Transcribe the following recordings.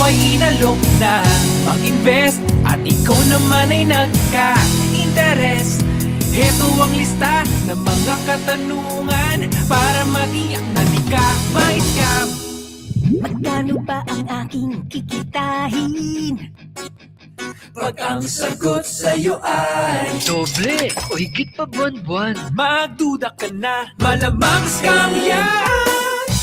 ay inalok na mag-invest at ikaw naman ay nagka-interes. Heto ang lista ng mga katanungan para matiyak na di ka ma-scam. Magkano ba ang aking kikitahin? Pag ang sagot sa'yo ay Doble o higit pa buwan-buwan. magduda ka na, malamang scam yan.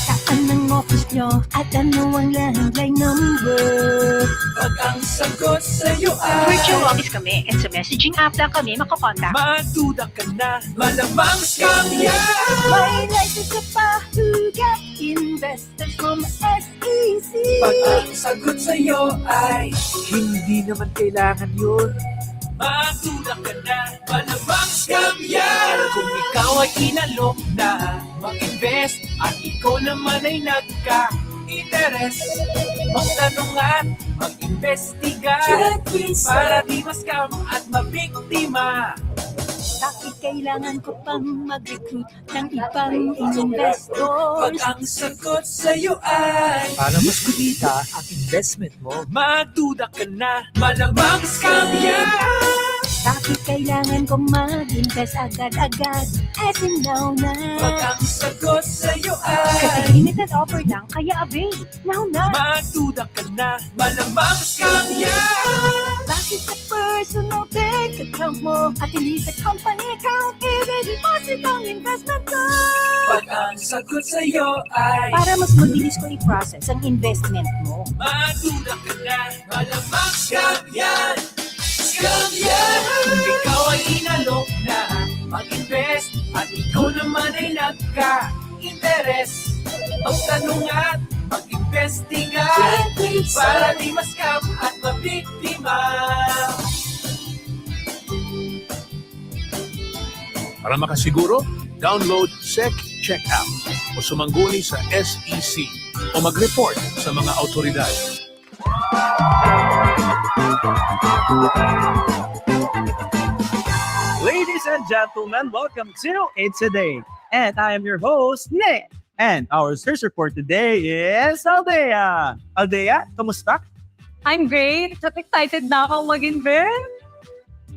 Saan ang office nyo? At ano ang landline number? Pag ang sagot sa'yo ay Virtual office kami and sa messaging app lang kami makakontakt. magduda ka na, malamang scam yan. May license ka pa to get investors from SEC. Pag ang sagot sa'yo ay hindi naman kailangan yun, magduda ka na, malamang scam yan. Kung ikaw ay inalok na mag-invest at ikaw naman ay nagka-interes, magtanong at mag-investiga para di ma-scam at mabiktima. Bakit kailangan ko pang mag-recruit ng ibang Pag investors? ang sagot sa'yo ay Para mas kumita ang investment mo. magduda ka na, malamang scam yan. Bakit kailangan ko mag-invest agad-agad? As in now na. Pag ang sagot sa'yo Kasi ay limited offer lang, kaya avail. Now na! magduda ka na, malamang scam yan. Bakit sa personal bank account mo at hindi sa company account, i-deposit ang investment ko? Pag ang sagot sa'yo ay Para mas mabilis ko i-process ang investment mo. magduda ka na, malamang scam yan. Scam yan. Kung ikaw ay inalok na mag-invest at ikaw naman ay nagka-interes, magtanong at mag-investiga para di ma-scam at mabiktima. Para makasiguro, download SEC Check App o sumangguni sa SEC o mag-report sa mga autoridad. Ladies and gentlemen, welcome to It's a Day. And I am your host, Nick. And our search report today is Aldea. Aldea, kamusta? I'm great! At excited na ako mag-invest!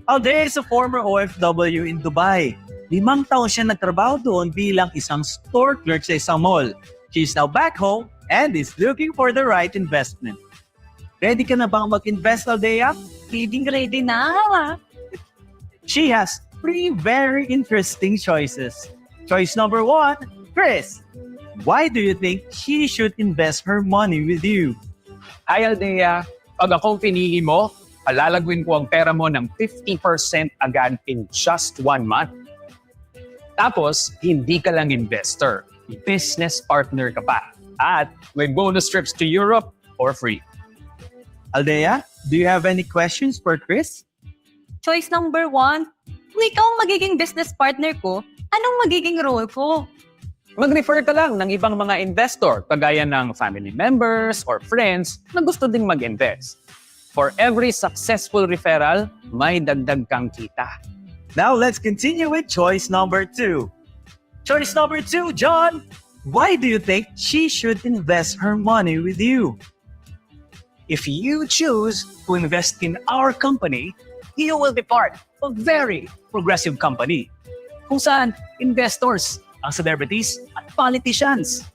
Aldea is a former OFW in Dubai. 5 taon siya nagtrabaho doon bilang isang store clerk sa isang mall. She is now back home and is looking for the right investment. Ready ka na bang mag-invest, Aldea? Ready na! She has 3 very interesting choices. Choice number 1, Chris. Why do you think she should invest her money with you? Hi Aldea, pag akong pinili mo, palalagwin ko ang pera mo ng 50% agad in just 1 month. Tapos, hindi ka lang investor, business partner ka pa. At may bonus trips to Europe for free. Aldea, do you have any questions for Chris? Choice number 1, kung ikaw ang magiging business partner ko, anong magiging role ko? Mag-refer ka lang ng ibang mga investor, kagaya ng family members or friends na gusto ding mag-invest. For every successful referral, may dagdag kang kita. Now let's continue with choice number 2. Choice number 2, John. Why do you think she should invest her money with you? If you choose to invest in our company, you will be part of a very progressive company kung saan investors ang celebrities at politicians.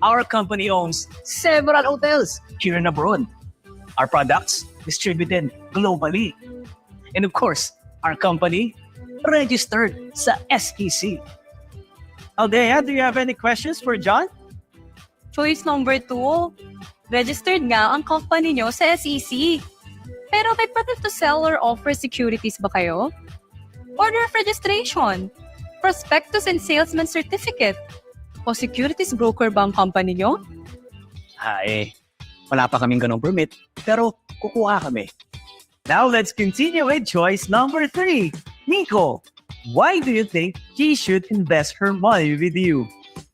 Our company owns several hotels here and abroad. Our products distributed globally. And of course, our company registered sa SEC. Aldea, do you have any questions for John? Choice number 2, registered nga ang company nyo sa SEC. Pero may permit to sell or offer securities ba kayo? Order of registration, prospectus and salesman certificate, o securities broker ba ang company nyo? Wala pa kaming ganong permit, pero kukuha kami. Now let's continue with choice number 3. Nico, why do you think she should invest her money with you?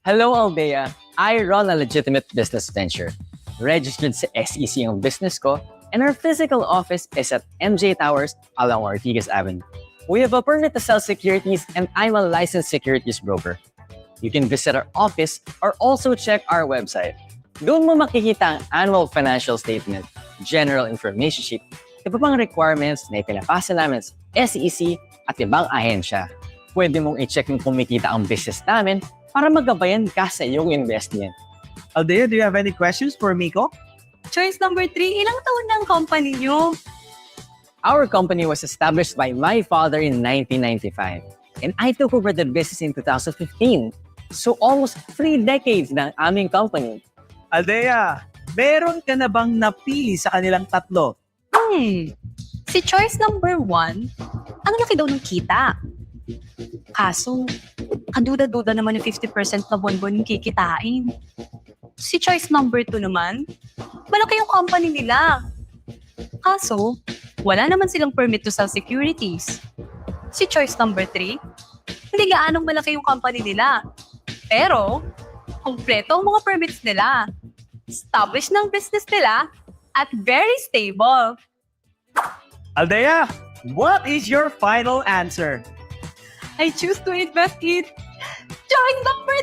Hello, Aldea. I run a legitimate business venture. Registered sa SEC ang business ko, and our physical office is at MJ Towers along Ortigas Avenue. We have a permit to sell securities, and I'm a licensed securities broker. You can visit our office or also check our website. Doon mo makikita ang annual financial statement, general information sheet, iba pang requirements na ipinapasa namin sa SEC at ibang ahensya. Pwede mong i-check kung kumikita ang business namin para magabayan ka sa iyong investment. Aldea, do you have any questions for Miko? Choice number 3, ilang taon na ang company nyo? Our company was established by my father in 1995 and I took over the business in 2015. So almost 3 decades na ang aming company. Aldea, meron ka na bang napili sa kanilang tatlo? Si choice number 1, ang laki daw ng kita. Kaso, kaduda-duda naman yung 50% na bonbon yung kikitain. Si choice number 2 naman, malaki yung company nila. Kaso, wala naman silang permit to sell securities. Si choice number 3, hindi gaanong malaki yung company nila. Pero, kumpleto ang mga permits nila. Established ng business nila at very stable. Aldea, what is your final answer? I choose to invest in choice number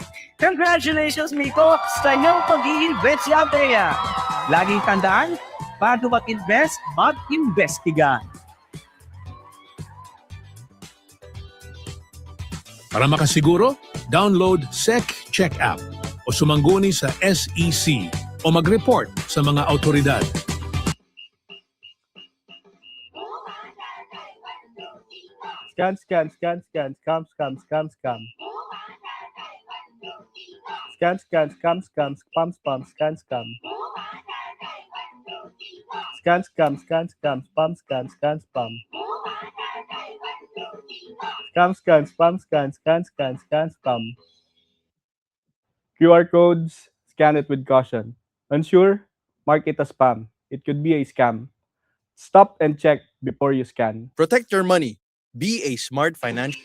3. Congratulations, Miko, sa iyong pag-i-invest si Aldea. Laging tandaan, bago mag-invest, mag-investiga. Para makasiguro, download SEC Check App o sumangguni sa SEC o mag-report sa mga autoridad. Scan, scan, scan, scan, scam, scam, scam, scam. Scan, scan, scam, scam, spam, spam, scan, scam. Scan, scam, scan, scam, spam, scan, scan, spam. Scam, scan, spam, scan, scan, scan, scan, spam. QR codes, scan it with caution. Unsure, mark it as spam. It could be a scam. Stop and check before you scan. Protect your money. Be a smart financial.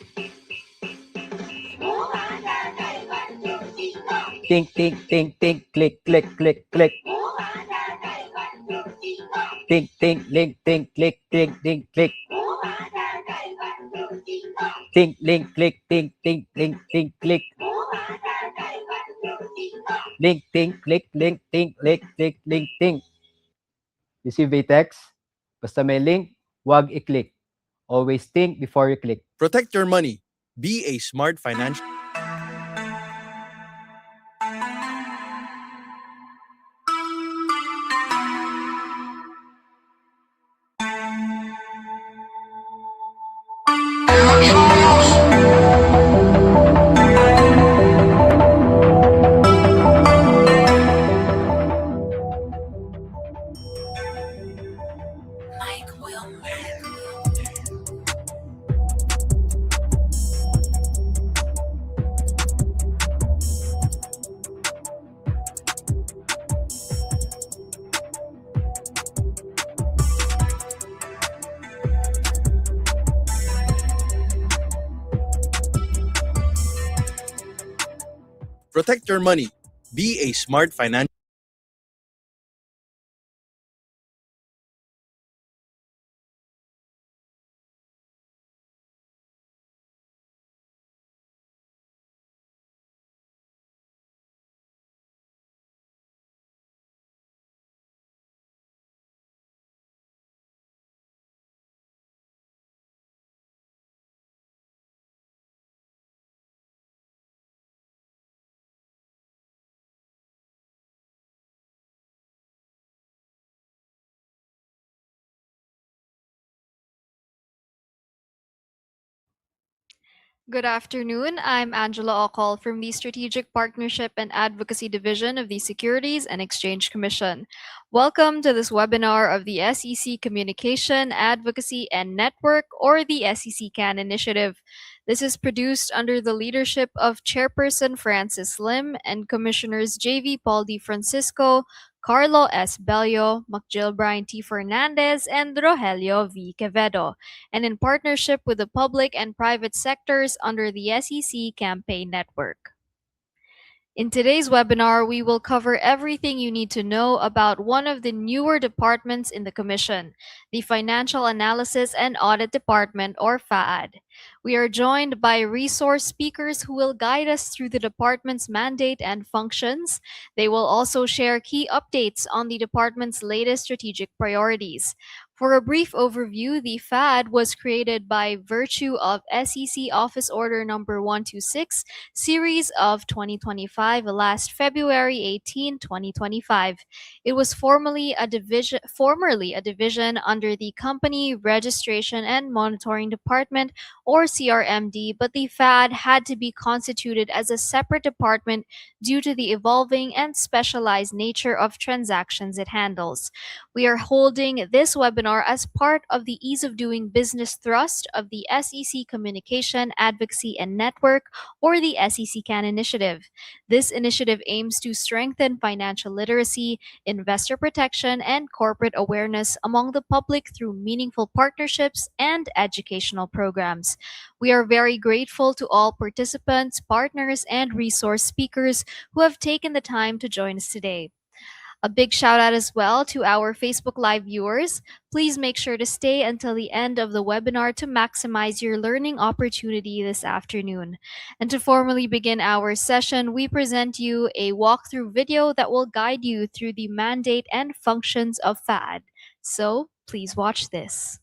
Think, think, think, think, click, click, click, click. Think, think, link, think, click, think, think, click. Think, link, click, think, think, link, think, click. Link, think, click, link, think, click, think, link, think. You see VTEX? Basta may link, wag i-click. Always think before you click. Protect your money. Be a smart financial. Protect your money. Be a smart financial. Good afternoon. I'm Angela Okol from the Strategic Partnership and Advocacy Division of the Securities and Exchange Commission. Welcome to this webinar of the SEC Communication, Advocacy, and Network, or the SEC CAN initiative. This is produced under the leadership of Chairperson Francis Lim and Commissioners J.V. Paul D. Francisco, Carlo S. Bello, McGilbrine T. Fernandez, and Rogelio V. Quevedo, and in partnership with the public and private sectors under the SEC Campaign Network. In today's webinar, we will cover everything you need to know about one of the newer departments in the Commission, the Financial Analysis and Audit Department, or FAAD. We are joined by resource speakers who will guide us through the department's mandate and functions. They will also share key updates on the department's latest strategic priorities. For a brief overview, the FAD was created by virtue of SEC Office Order Number 126, Series of 2025, last February 18, 2025. It was formerly a division under the Company Registration and Monitoring Department, or CRMD, but the FAD had to be constituted as a separate department due to the evolving and specialized nature of transactions it handles. We are holding this webinar as part of the Ease of Doing Business thrust of the SEC Communication, Advocacy, and Network, or the SEC CAN initiative. This initiative aims to strengthen financial literacy, investor protection, and corporate awareness among the public through meaningful partnerships and educational programs. We are very grateful to all participants, partners, and resource speakers who have taken the time to join us today. A big shout out as well to our Facebook Live viewers. Please make sure to stay until the end of the webinar to maximize your learning opportunity this afternoon. And to formally begin our session, we present you a walkthrough video that will guide you through the mandate and functions of FAD. So please watch this.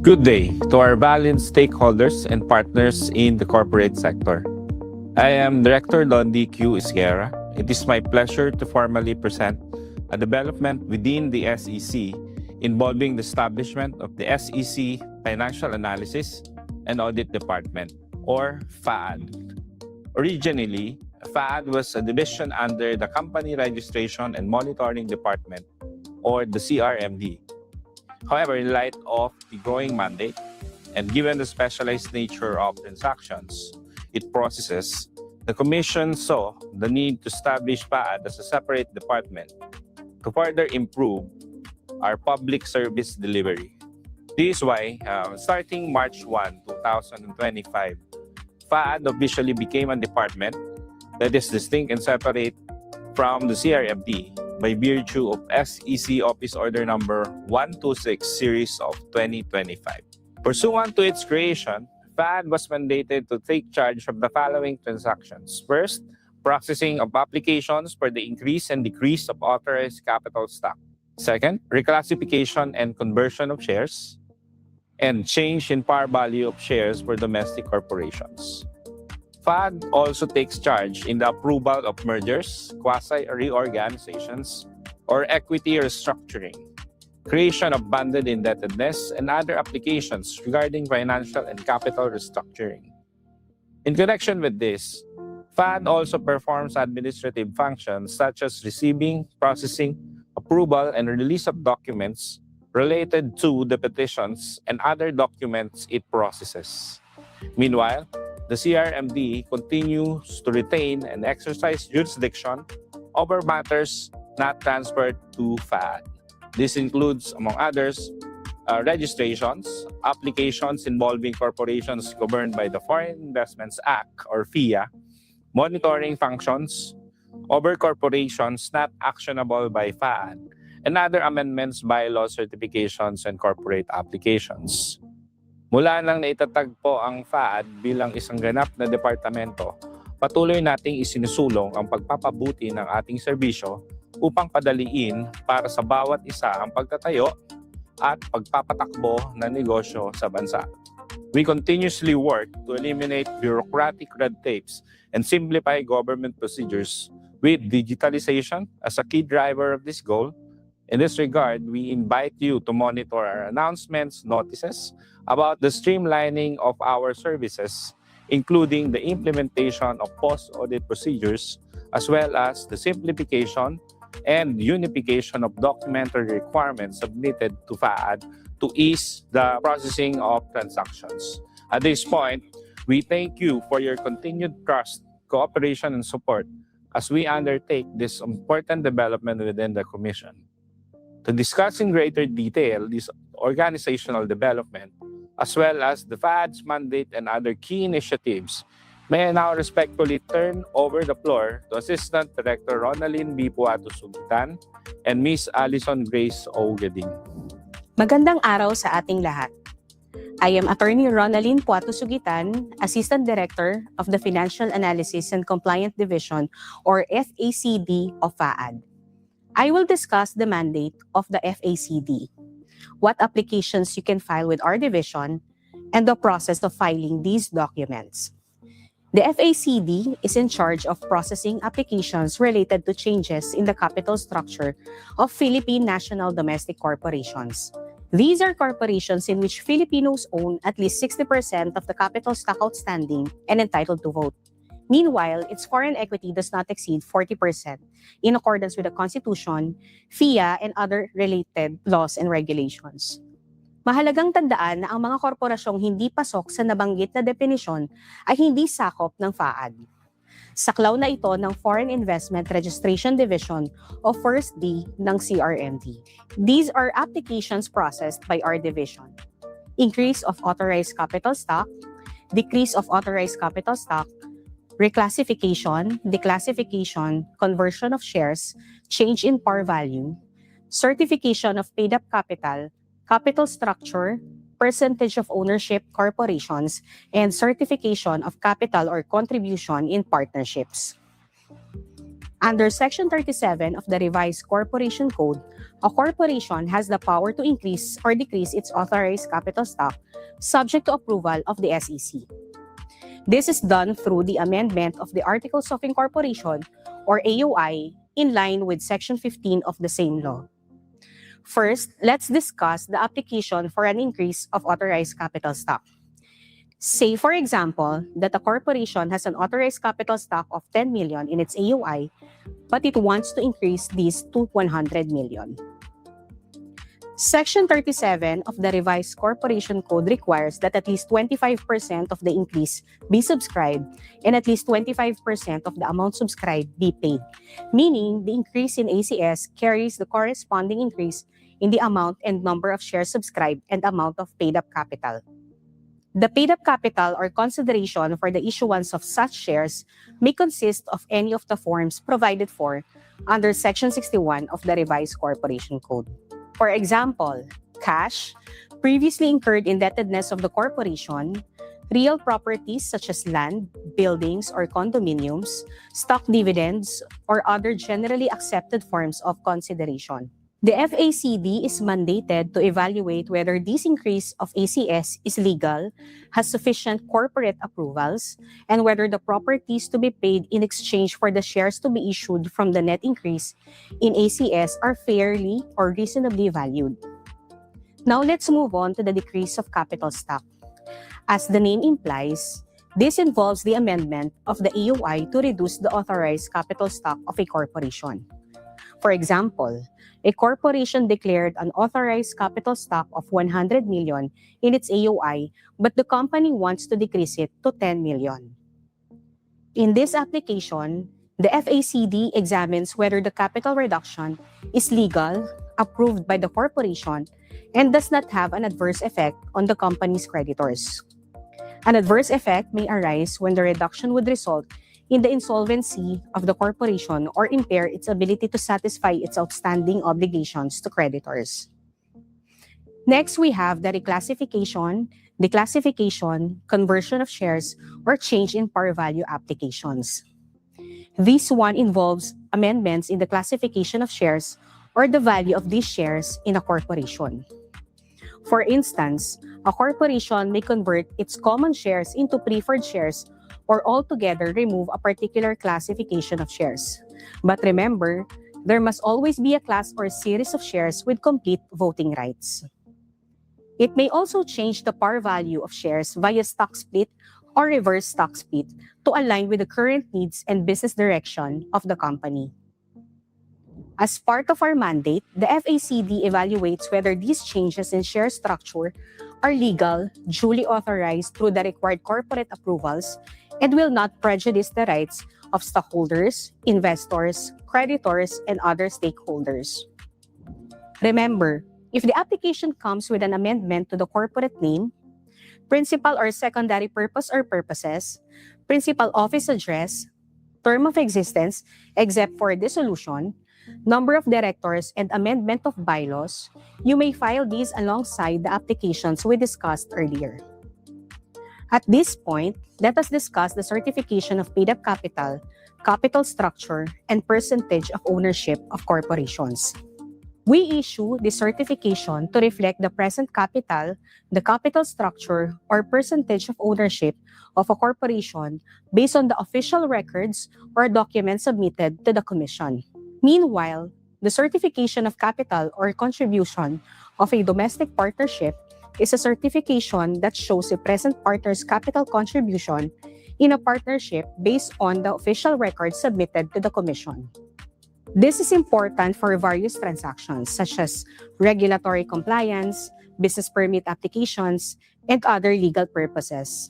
Good day to our valued stakeholders and partners in the corporate sector. I am Director Londi Q. Isguera. It is my pleasure to formally present a development within the SEC involving the establishment of the SEC Financial Analysis and Audit Department, or FAAD. Originally, FAAD was a division under the Company Registration and Monitoring Department, or the CRMD. However, in light of the growing mandate and given the specialized nature of transactions it processes, the Commission saw the need to establish FAAD as a separate department to further improve our public service delivery. This is why, starting March 1, 2025, FAAD officially became a department that is distinct and separate from the CRMD by virtue of SEC Office Order Number 126, Series of 2025. Pursuant to its creation, FAAD was mandated to take charge of the following transactions. First, processing of applications for the increase and decrease of authorized capital stock. Second, reclassification and conversion of shares, and change in par value of shares for domestic corporations. FAAD also takes charge in the approval of mergers, quasi-reorganizations, or equity restructuring, creation of bonded indebtedness, and other applications regarding financial and capital restructuring. In connection with this, FAAD also performs administrative functions such as receiving, processing, approval, and release of documents related to the petitions and other documents it processes. Meanwhile, the CRMD continues to retain and exercise jurisdiction over matters not transferred to FAAD. This includes, among others, registrations, applications involving corporations governed by the Foreign Investments Act, or FIA, monitoring functions over corporations not actionable by FAAD, and other amendments, bylaws, certifications, and corporate applications. Mula nang naitatagpo ang FAAD bilang isang ganap na departamento, patuloy nating isinusulong ang pagpapabuti ng ating serbisyo upang padaliin para sa bawat isa ang pagtatayo at pagpapatakbo ng negosyo sa bansa. We continuously work to eliminate bureaucratic red tapes and simplify government procedures with digitalization as a key driver of this goal. In this regard, we invite you to monitor our announcements, notices about the streamlining of our services, including the implementation of post-audit procedures, as well as the simplification and unification of documentary requirements submitted to FAAD to ease the processing of transactions. At this point, we thank you for your continued trust, cooperation, and support as we undertake this important development within the Commission. To discuss in greater detail this organizational development, as well as the FAAD's mandate and other key initiatives, May I now respectfully turn over the floor to Assistant Director Ronaldin B. Puato Sugitan and Ms. Alison Grace O. Gading. Magandang araw sa ating lahat. I am Attorney Ronaldin Puato Sugitan, Assistant Director of the Financial Analysis and Compliance Division or FACD of FAAD. I will discuss the mandate of the FACD, what applications you can file with our division, and the process of filing these documents. The FACD is in charge of processing applications related to changes in the capital structure of Philippine national domestic corporations. These are corporations in which Filipinos own at least 60% of the capital stock outstanding and entitled to vote. Meanwhile, its foreign equity does not exceed 40% in accordance with the Constitution, FIA, and other related laws and regulations. Mahalagang tandaan na ang mga korporasyong hindi pasok sa nabanggit na definisyon ay hindi sakop ng FAAD. Saklaw na ito ng Foreign Investment Registration Division o First D ng CRMD. These are applications processed by our division. Increase of authorized capital stock, decrease of authorized capital stock, reclassification, declassification, conversion of shares, change in par value, certification of paid-up capital, capital structure, percentage of ownership corporations, and certification of capital or contribution in partnerships. Under Section 37 of the Revised Corporation Code, a corporation has the power to increase or decrease its authorized capital stock subject to approval of the SEC. This is done through the amendment of the Articles of Incorporation or AOI in line with Section 15 of the same law. First, let's discuss the application for an increase of authorized capital stock. Say, for example, that a corporation has an authorized capital stock of 10 million in its AOI, but it wants to increase this to 100 million. Section 37 of the Revised Corporation Code requires that at least 25% of the increase be subscribed and at least 25% of the amount subscribed be paid, meaning the increase in ACS carries the corresponding increase in the amount and number of shares subscribed and amount of paid-up capital. The paid-up capital or consideration for the issuance of such shares may consist of any of the forms provided for under Section 61 of the Revised Corporation Code. For example, cash, previously incurred indebtedness of the corporation, real properties such as land, buildings, or condominiums, stock dividends, or other generally accepted forms of consideration. The FACD is mandated to evaluate whether this increase of ACS is legal, has sufficient corporate approvals, and whether the properties to be paid in exchange for the shares to be issued from the net increase in ACS are fairly or reasonably valued. Now let's move on to the decrease of capital stock. As the name implies, this involves the amendment of the AOI to reduce the authorized capital stock of a corporation. For example, a corporation declared an authorized capital stock of 100 million in its AOI, but the company wants to decrease it to 10 million. In this application, the FACD examines whether the capital reduction is legal, approved by the corporation, and does not have an adverse effect on the company's creditors. An adverse effect may arise when the reduction would result in the insolvency of the corporation or impair its ability to satisfy its outstanding obligations to creditors. Next, we have the reclassification, declassification, conversion of shares, or change in par value applications. This one involves amendments in the classification of shares or the value of these shares in a corporation. For instance, a corporation may convert its common shares into preferred shares or altogether remove a particular classification of shares. But remember, there must always be a class or series of shares with complete voting rights. It may also change the par value of shares via stock split or reverse stock split to align with the current needs and business direction of the company. As part of our mandate, the FACD evaluates whether these changes in share structure are legal, duly authorized through the required corporate approvals, and will not prejudice the rights of stockholders, investors, creditors, and other stakeholders. Remember, if the application comes with an amendment to the corporate name, principal or secondary purpose or purposes, principal office address, term of existence, except for dissolution, number of directors, and amendment of bylaws, you may file these alongside the applications we discussed earlier. At this point, let us discuss the certification of paid-up capital, capital structure, and percentage of ownership of corporations. We issue the certification to reflect the present capital, the capital structure, or percentage of ownership of a corporation based on the official records or documents submitted to the Commission. Meanwhile, the certification of capital or contribution of a domestic partnership is a certification that shows a present partner's capital contribution in a partnership based on the official records submitted to the Commission. This is important for various transactions such as regulatory compliance, business permit applications, and other legal purposes.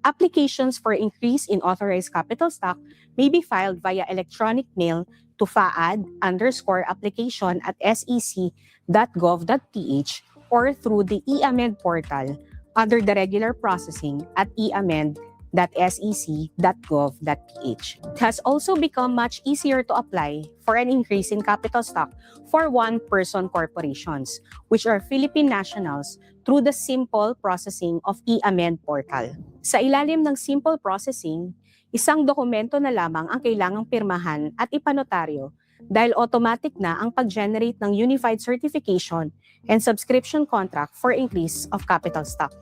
Applications for increase in authorized capital stock may be filed via electronic mail to faad_application@sec.gov.ph or through the e-amend portal under the regular processing at eamend.sec.gov.ph. It has also become much easier to apply for an increase in capital stock for one-person corporations, which are Philippine nationals, through the simple processing of e-amend portal. Sa ilalim ng simple processing, isang dokumento na lamang ang kailangang pirmahan at ipanotaryo dahil automatic na ang pag-generate ng unified certification and subscription contract for increase of capital stock.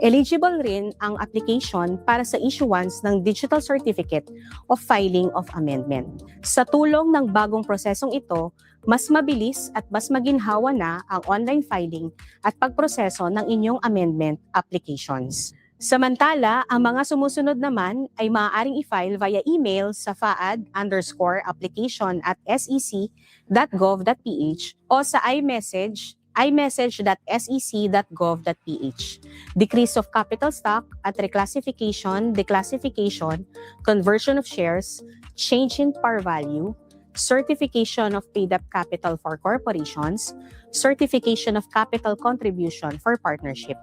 Eligible rin ang application para sa issuance ng digital certificate of filing of amendment. Sa tulong ng bagong prosesong ito, mas mabilis at mas maginhawa na ang online filing at pagproseso ng inyong amendment applications. Samantala, ang mga sumusunod naman ay maaaring i-file via email sa faad_application@sec.gov.ph o sa imessage.sec.gov.ph. Decrease of capital stock at reclassification, declassification, conversion of shares, change in par value, certification of paid-up capital for corporations, certification of capital contribution for partnership.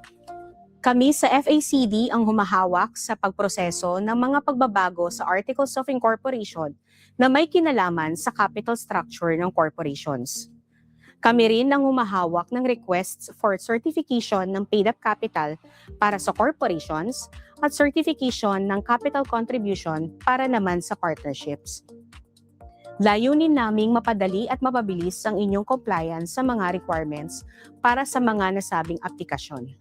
Kami sa FACD ang humahawak sa pagproseso ng mga pagbabago sa Articles of Incorporation na may kinalaman sa capital structure ng corporations. Kami rin ang humahawak ng requests for certification ng paid-up capital para sa corporations at certification ng capital contribution para naman sa partnerships. Layunin naming mapadali at mapabilis ang inyong compliance sa mga requirements para sa mga nasabing aplikasyon.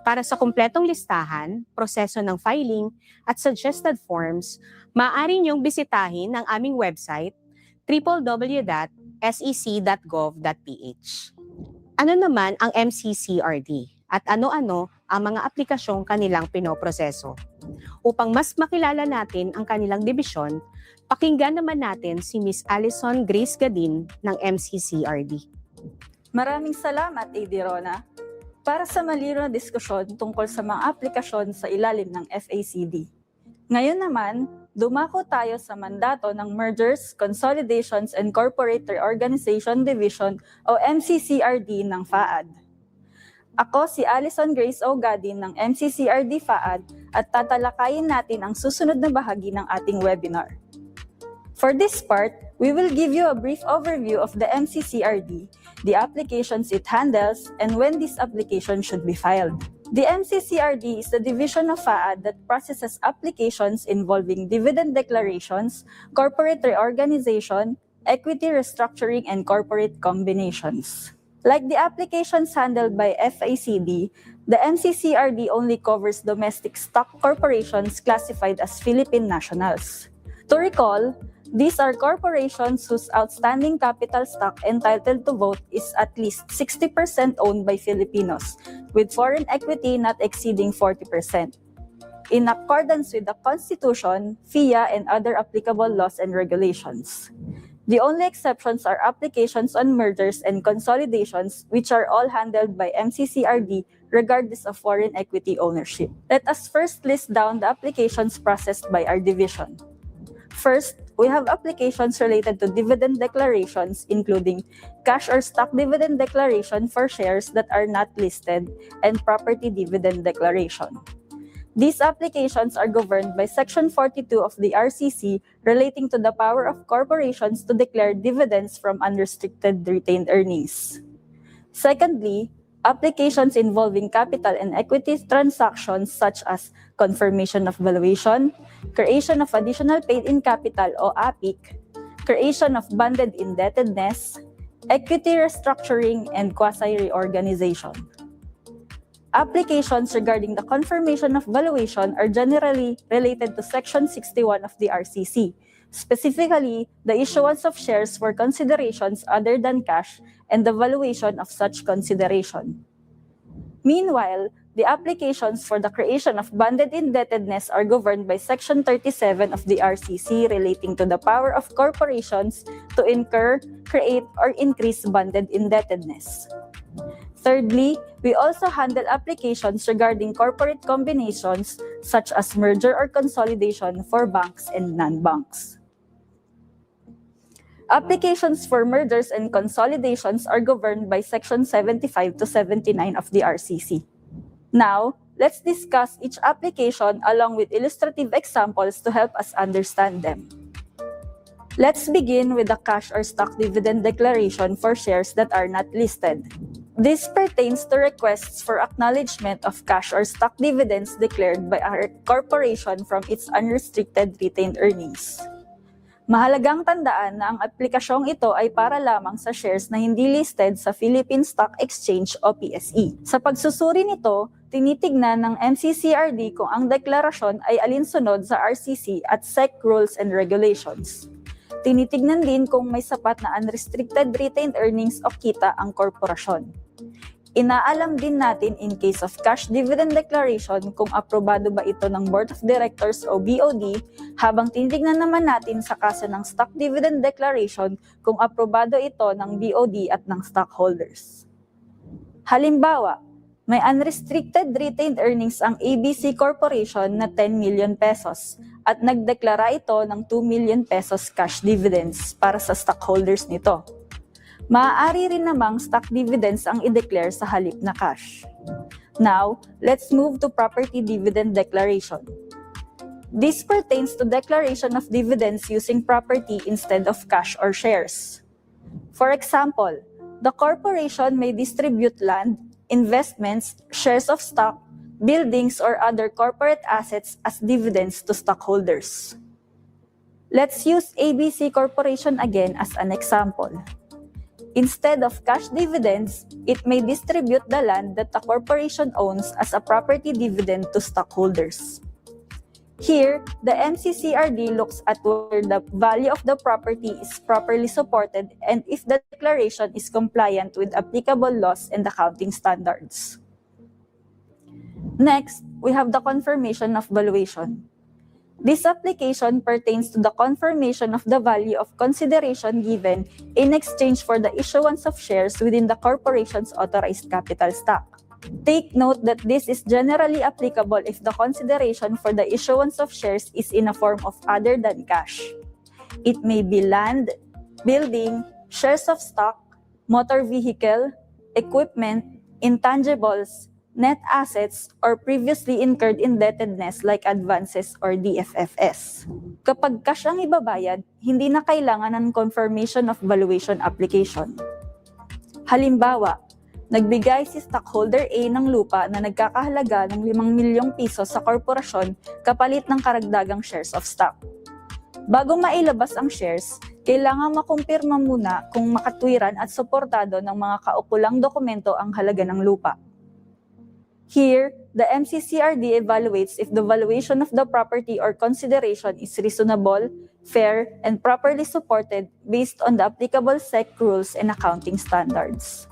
Para sa kumpletong listahan, proseso ng filing at suggested forms, maaari niyong bisitahin ang aming website www.sec.gov.ph. Ano naman ang MCCRD at ano-ano ang mga aplikasyong kanilang pinoproseso? Upang mas makilala natin ang kanilang dibisyon, pakinggan naman natin si Ms. Alison Grace Gadin ng MCCRD. Maraming salamat, AD Rona, para sa malinaw na diskusyon tungkol sa mga aplikasyon sa ilalim ng FACD. Ngayon naman, dumako tayo sa mandato ng Mergers, Consolidations, and Corporate Reorganization Division o MCCRD ng FAAD. Ako si Alison Grace O. Gadin ng MCCRD FAAD at tatalakayin natin ang susunod na bahagi ng ating webinar. For this part, we will give you a brief overview of the MCCRD, the applications it handles, and when this application should be filed. The MCCRD is the division of FAAD that processes applications involving dividend declarations, corporate reorganization, equity restructuring, and corporate combinations. Like the applications handled by FACD, the MCCRD only covers domestic stock corporations classified as Philippine nationals. To recall, these are corporations whose outstanding capital stock entitled to vote is at least 60% owned by Filipinos, with foreign equity not exceeding 40%. In accordance with the Constitution, FIA, and other applicable laws and regulations. The only exceptions are applications on mergers and consolidations, which are all handled by MCCRD regardless of foreign equity ownership. Let us first list down the applications processed by our division. First, we have applications related to dividend declarations, including cash or stock dividend declaration for shares that are not listed and property dividend declaration. These applications are governed by Section 42 of the RCC relating to the power of corporations to declare dividends from unrestricted retained earnings. Secondly, applications involving capital and equity transactions such as confirmation of valuation, creation of additional paid-in capital o APIC, creation of bonded indebtedness, equity restructuring, and quasi-reorganization. Applications regarding the confirmation of valuation are generally related to Section 61 of the RCC, specifically the issuance of shares for considerations other than cash and the valuation of such consideration. Meanwhile, the applications for the creation of bonded indebtedness are governed by Section 37 of the RCC relating to the power of corporations to incur, create, or increase bonded indebtedness. Thirdly, we also handle applications regarding corporate combinations such as merger or consolidation for banks and non-banks. Applications for mergers and consolidations are governed by Section 75 to 79 of the RCC. Now, let's discuss each application along with illustrative examples to help us understand them. Let's begin with the cash or stock dividend declaration for shares that are not listed. This pertains to requests for acknowledgement of cash or stock dividends declared by a corporation from its unrestricted retained earnings. Mahalagang tandaan na ang aplikasyong ito ay para lamang sa shares na hindi listed sa Philippine Stock Exchange o PSE. Sa pagsusuri nito, tinitignan ng MCCRD kung ang deklarasyon ay alinsunod sa RCC at SEC rules and regulations. Tinitignan din kung may sapat na unrestricted retained earnings o kita ang korporasyon. Inaalam din natin in case of cash dividend declaration kung aprobado ba ito ng Board of Directors o BOD, habang tinitignan naman natin sa kaso ng stock dividend declaration kung aprobado ito ng BOD at ng stockholders. Halimbawa, may unrestricted retained earnings ang ABC Corporation na 10 million pesos at nagdeklara ito ng 2 million pesos cash dividends para sa stockholders nito. Maaari rin namang stock dividends ang i-declare sa halip na cash. Now, let's move to property dividend declaration. This pertains to declaration of dividends using property instead of cash or shares. For example, the corporation may distribute land, investments, shares of stock, buildings, or other corporate assets as dividends to stockholders. Let's use ABC Corporation again as an example. Instead of cash dividends, it may distribute the land that the corporation owns as a property dividend to stockholders. Here, the MCCRD looks at whether the value of the property is properly supported and if the declaration is compliant with applicable laws and accounting standards. Next, we have the confirmation of valuation. This application pertains to the confirmation of the value of consideration given in exchange for the issuance of shares within the corporation's authorized capital stock. Take note that this is generally applicable if the consideration for the issuance of shares is in a form of other than cash. It may be land, building, shares of stock, motor vehicle, equipment, intangibles, net assets, or previously incurred indebtedness like advances or DFFS. Kapag cash ang ibabayad, hindi na kailangan ng confirmation of valuation application. Halimbawa, nagbigay si stockholder A ng lupa na nagkakahalaga ng 5 milyong piso sa korporasyon kapalit ng karagdagang shares of stock. Bago mailabas ang shares, kailangan makumpirma muna kung makatwiran at suportado ng mga kaukulang dokumento ang halaga ng lupa. Here, the MCCRD evaluates if the valuation of the property or consideration is reasonable, fair, and properly supported based on the applicable SEC rules and accounting standards.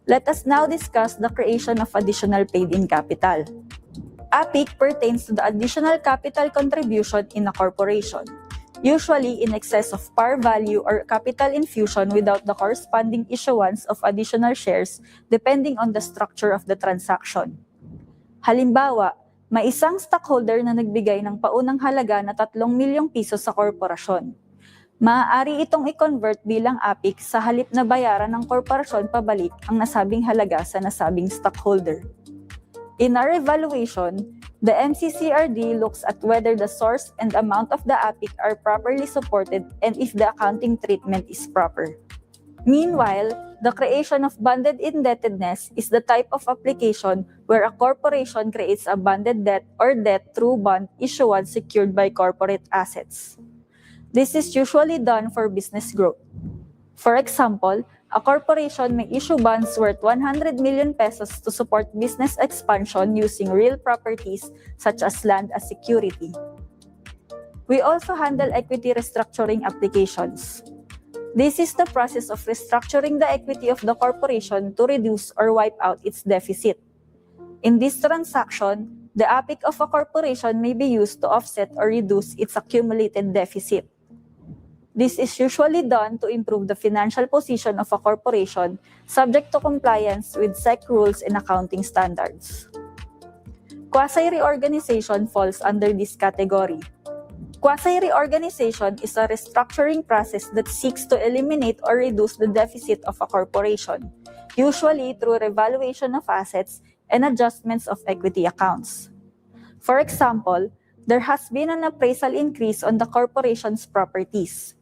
Let us now discuss the creation of additional paid-in capital. APIC pertains to the additional capital contribution in a corporation, usually in excess of par value or capital infusion without the corresponding issuance of additional shares depending on the structure of the transaction. Halimbawa, may isang stockholder na nagbigay ng paunang halaga na 3 milyong piso sa korporasyon. Maaari itong i-convert bilang APIC sa halip na bayaran ng korporasyon pabalik ang nasabing halaga sa nasabing stockholder. In our evaluation, The MCCRD looks at whether the source and amount of the APIC are properly supported and if the accounting treatment is proper. Meanwhile, the creation of bonded indebtedness is the type of application where a corporation creates a bonded debt or debt through bond issuance secured by corporate assets. This is usually done for business growth. For example, a corporation may issue bonds worth 100 million pesos to support business expansion using real properties such as land as security. We also handle equity restructuring applications. This is the process of restructuring the equity of the corporation to reduce or wipe out its deficit. In this transaction, the APIC of a corporation may be used to offset or reduce its accumulated deficit. This is usually done to improve the financial position of a corporation subject to compliance with SEC rules and accounting standards. Quasi-reorganization falls under this category. Quasi-reorganization is a restructuring process that seeks to eliminate or reduce the deficit of a corporation, usually through revaluation of assets and adjustments of equity accounts. For example, there has been an appraisal increase on the corporation's properties.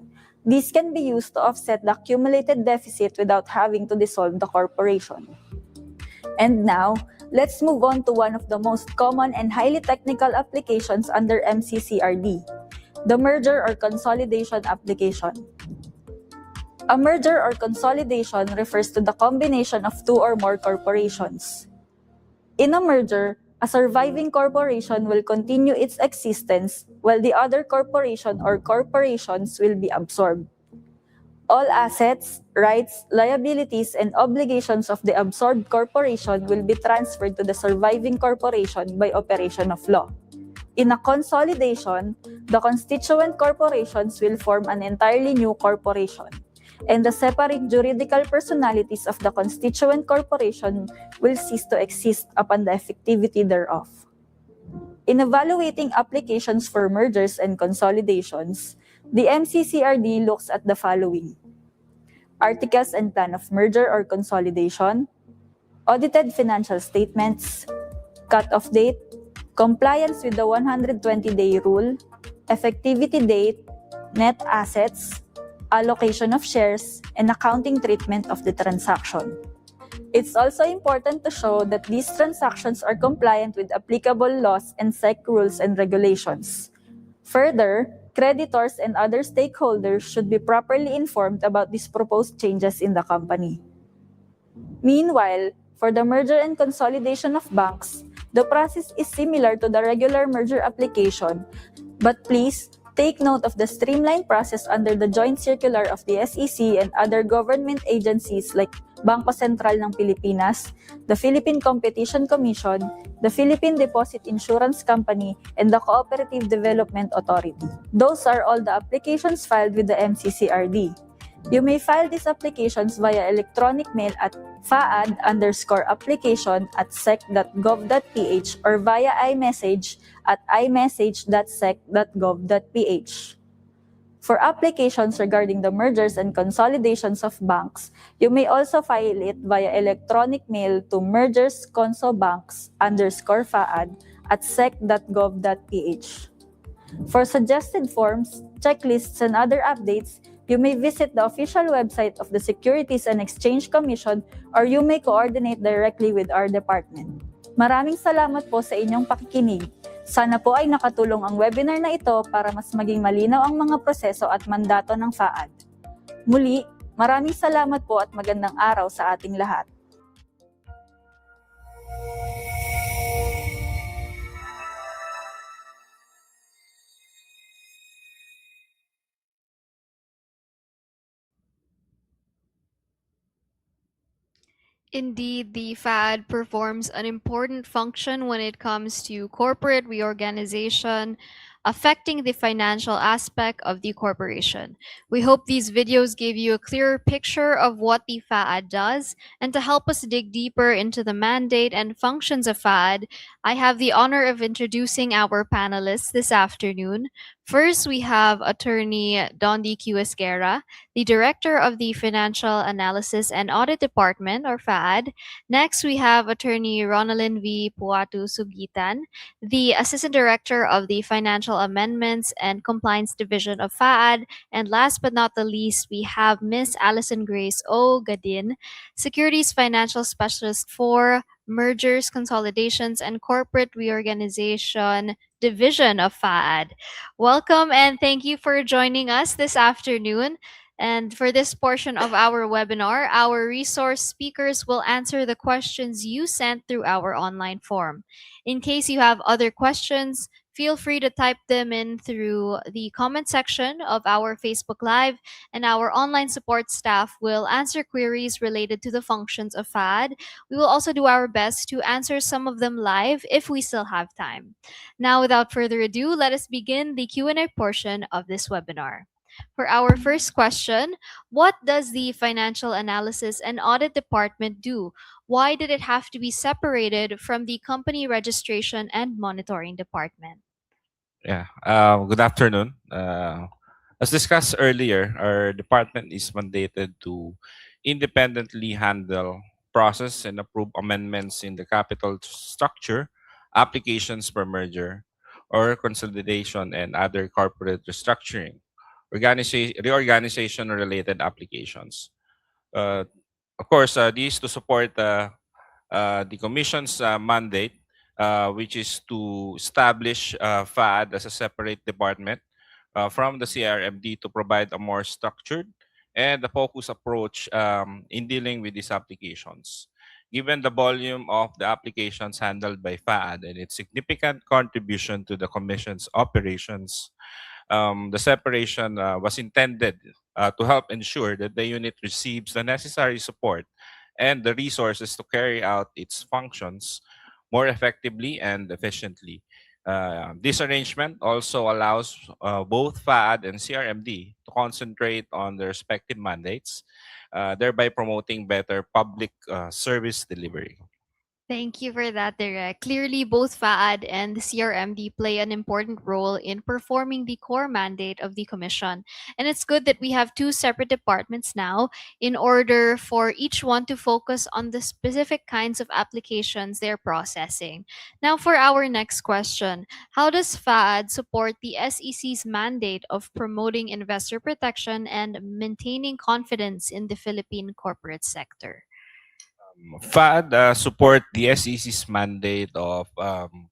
This can be used to offset the accumulated deficit without having to dissolve the corporation. And now, let's move on to one of the most common and highly technical applications under MCCRD, the merger or consolidation application. A merger or consolidation refers to the combination of two or more corporations. In a merger, a surviving corporation will continue its existence while the other corporation or corporations will be absorbed. All assets, rights, liabilities, and obligations of the absorbed corporation will be transferred to the surviving corporation by operation of law. In a consolidation, the constituent corporations will form an entirely new corporation, and the separate juridical personalities of the constituent corporation will cease to exist upon the effectivity thereof. In evaluating applications for mergers and consolidations, the MCCRD looks at the following: articles and plan of merger or consolidation, audited financial statements, cut-off date, compliance with the 120-day rule, effectivity date, net assets, allocation of shares, and accounting treatment of the transaction. It's also important to show that these transactions are compliant with applicable laws and SEC rules and regulations. Further, creditors and other stakeholders should be properly informed about these proposed changes in the company. Meanwhile, for the merger and consolidation of banks, the process is similar to the regular merger application, but please take note of the streamlined process under the joint circular of the SEC and other government agencies like Bangko Sentral ng Pilipinas, the Philippine Competition Commission, the Philippine Deposit Insurance Company, and the Cooperative Development Authority. Those are all the applications filed with the MCCRD. You may file these applications via electronic mail at faad_application@sec.gov.ph or via iMessage at imessage.sec.gov.ph. For applications regarding the mergers and consolidations of banks, you may also file it via electronic mail to mergersconsobanks_faad@sec.gov.ph. For suggested forms, checklists, and other updates, you may visit the official website of the Securities and Exchange Commission or you may coordinate directly with our department. Maraming salamat po sa inyong pakikinig. Sana po ay nakatulong ang webinar na ito para mas maging malinaw ang mga proseso at mandato ng FAAD. Muli, maraming salamat po at magandang araw sa ating lahat. Indeed, the FAD performs an important function when it comes to corporate reorganization, affecting the financial aspect of the corporation. We hope these videos gave you a clearer picture of what the FAAD does, and to help us dig deeper into the mandate and functions of FAAD, I have the honor of introducing our panelists this afternoon. First, we have Attorney Dondi Q. Esguerra, the Director of the Financial Analysis and Audit Department, or FAAD. Next, we have Attorney Ronalyn V. Puatu Sugitan, the Assistant Director of the Financial Amendments and Compliance Division of FAAD. And last but not the least, we have Ms. Allison Grace O. Gadin, Securities Financial Specialist for Mergers, Consolidations, and Corporate Reorganization Division of FAAD. Welcome and thank you for joining us this afternoon. And for this portion of our webinar, our resource speakers will answer the questions you sent through our online form. In case you have other questions, feel free to type them in through the comment section of our Facebook Live, and our online support staff will answer queries related to the functions of FAAD. We will also do our best to answer some of them live if we still have time. Now, without further ado, let us begin the Q&A portion of this webinar. For our first question, what does the Financial Analysis and Audit Department do? Why did it have to be separated from the Company Registration and Monitoring Department? Yeah. Good afternoon. As discussed earlier, our department is mandated to independently handle, process, and approve amendments in the capital structure, applications for merger or consolidation, and other corporate restructuring, reorganization-related applications. Of course, these to support the Commission's mandate, which is to establish FAAD as a separate department from the CRMD to provide a more structured and a focused approach in dealing with these applications. Given the volume of the applications handled by FAAD and its significant contribution to the Commission's operations, the separation was intended to help ensure that the unit receives the necessary support and the resources to carry out its functions more effectively and efficiently. This arrangement also allows both FAAD and CRMD to concentrate on their respective mandates, thereby promoting better public service delivery. Thank you for that, Direk. Clearly, both FAAD and the CRMD play an important role in performing the core mandate of the Commission. And it's good that we have two separate departments now in order for each one to focus on the specific kinds of applications they're processing. Now, for our next question, how does FAAD support the SEC's mandate of promoting investor protection and maintaining confidence in the Philippine corporate sector? FAAD support the SEC's mandate of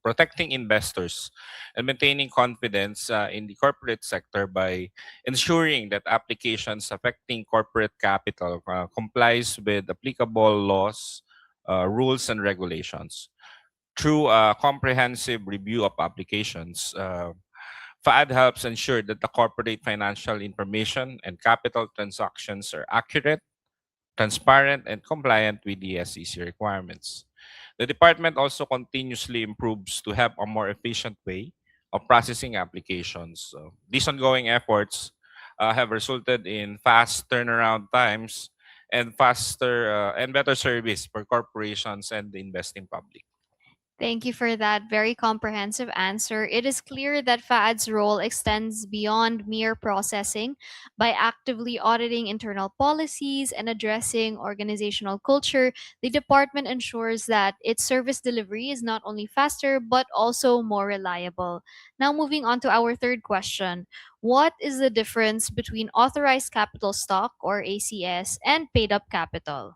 protecting investors and maintaining confidence in the corporate sector by ensuring that applications affecting corporate capital complies with applicable laws, rules, and regulations. Through a comprehensive review of applications, FAAD helps ensure that the corporate financial information and capital transactions are accurate, transparent, and compliant with the SEC requirements. The department also continuously improves to have a more efficient way of processing applications. These ongoing efforts have resulted in fast turnaround times and faster and better service for corporations and the investing public. Thank you for that very comprehensive answer. It is clear that FAAD's role extends beyond mere processing. By actively auditing internal policies and addressing organizational culture, the department ensures that its service delivery is not only faster but also more reliable. Now, moving on to our third question. What is the difference between authorized capital stock, or ACS, and paid up capital?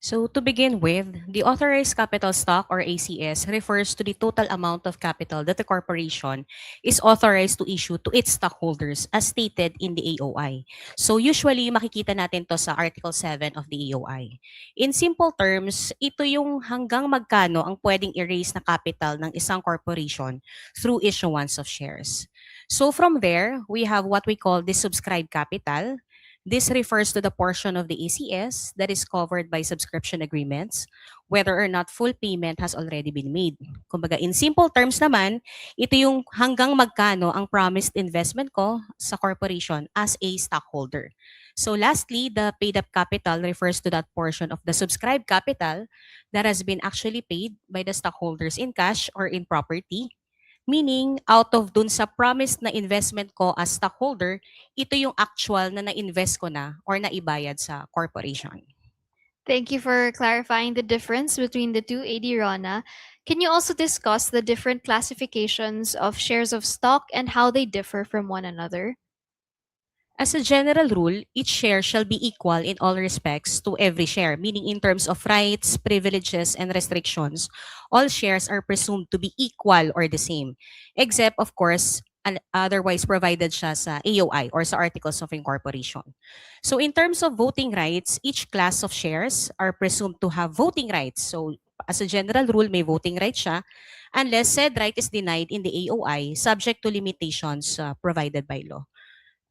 So to begin with, the authorized capital stock or ACS refers to the total amount of capital that the corporation is authorized to issue to its stockholders as stated in the AOI. So usually makikita natin to sa Article 7 of the AOI. In simple terms, ito yung hanggang magkano ang pwedeng i-raise na capital ng isang corporation through issuance of shares. So from there, we have what we call the subscribed capital, This refers to the portion of the ACS that is covered by subscription agreements, whether or not full payment has already been made. Kumbaga, in simple terms naman, ito yung hanggang magkano ang promised investment ko sa corporation as a stockholder. So lastly, the paid up capital refers to that portion of the subscribed capital that has been actually paid by the stockholders in cash or in property. Meaning, out of dun sa promised na investment ko as stockholder, ito yung actual na na-invest ko na or naibayad sa corporation. Thank you for clarifying the difference between the two, AD Rona. Can you also discuss the different classifications of shares of stock and how they differ from one another? As a general rule, each share shall be equal in all respects to every share, meaning in terms of rights, privileges, and restrictions, all shares are presumed to be equal or the same, except, of course, otherwise provided siya sa AOI or sa Articles of Incorporation. So in terms of voting rights, each class of shares are presumed to have voting rights. So as a general rule, may voting rights siya, unless said right is denied in the AOI, subject to limitations provided by law.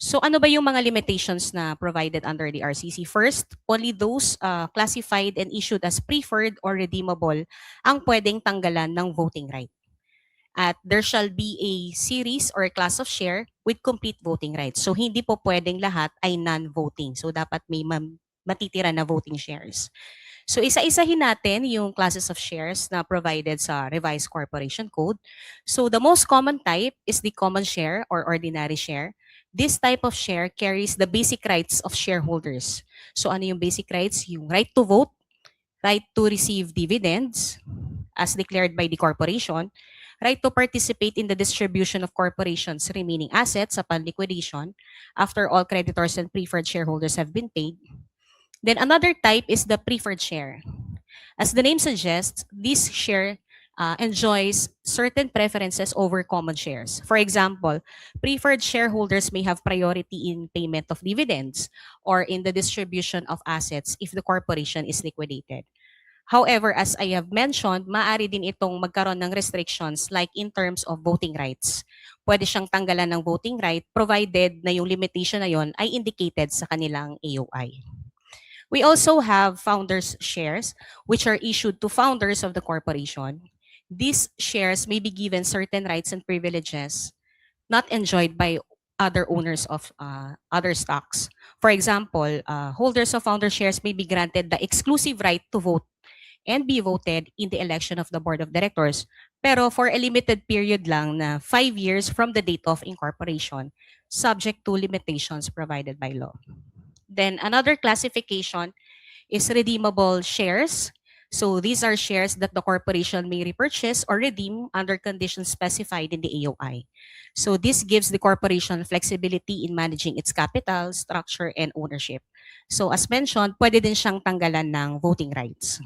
So ano ba yung mga limitations na provided under the RCC? First, only those classified and issued as preferred or redeemable ang pwedeng tanggalan ng voting right. At there shall be a series or a class of share with complete voting rights. So hindi po pwedeng lahat ay non-voting. So dapat may matitira na voting shares. So isa-isahin natin yung classes of shares na provided sa Revised Corporation Code. So the most common type is the common share or ordinary share. This type of share carries the basic rights of shareholders. So ano yung basic rights? Yung right to vote, right to receive dividends as declared by the corporation, right to participate in the distribution of corporation's remaining assets upon liquidation after all creditors and preferred shareholders have been paid. Then another type is the preferred share. As the name suggests, this share enjoys certain preferences over common shares. For example, preferred shareholders may have priority in payment of dividends or in the distribution of assets if the corporation is liquidated. However, as I have mentioned, maaari din itong magkaroon ng restrictions like in terms of voting rights. Pwede siyang tanggalan ng voting right provided na yung limitation na yon ay indicated sa kanilang AOI. We also have founders' shares, which are issued to founders of the corporation. These shares may be given certain rights and privileges not enjoyed by other owners of other stocks. For example, holders of founder shares may be granted the exclusive right to vote and be voted in the election of the board of directors, pero for a limited period lang na 5 years from the date of incorporation, subject to limitations provided by law. Then another classification is redeemable shares. So these are shares that the corporation may repurchase or redeem under conditions specified in the AOI. So this gives the corporation flexibility in managing its capital, structure, and ownership. So as mentioned, pwede din siyang tanggalan ng voting rights.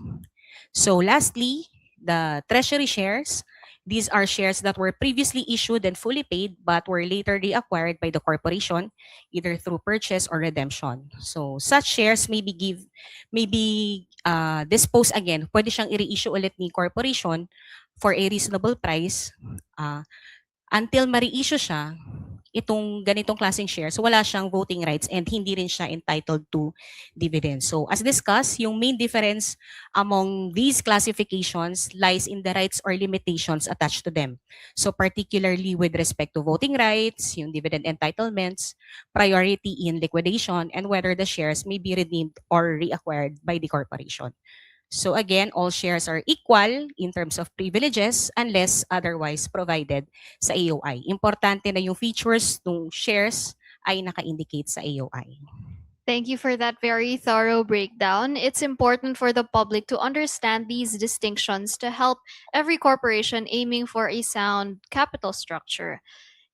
So lastly, the treasury shares. These are shares that were previously issued and fully paid but were later reacquired by the corporation, either through purchase or redemption. So such shares may be disposed again. Pwede siyang i-reissue ulit ni corporation for a reasonable price until ma-reissue siya itong ganitong klaseng shares, wala siyang voting rights and hindi rin siya entitled to dividends. So as discussed, yung main difference among these classifications lies in the rights or limitations attached to them. So particularly with respect to voting rights, yung dividend entitlements, priority in liquidation, and whether the shares may be redeemed or reacquired by the corporation. So again, all shares are equal in terms of privileges unless otherwise provided sa AOI. Importante na yung features ng shares ay naka-indicate sa AOI. Thank you for that very thorough breakdown. It's important for the public to understand these distinctions to help every corporation aiming for a sound capital structure.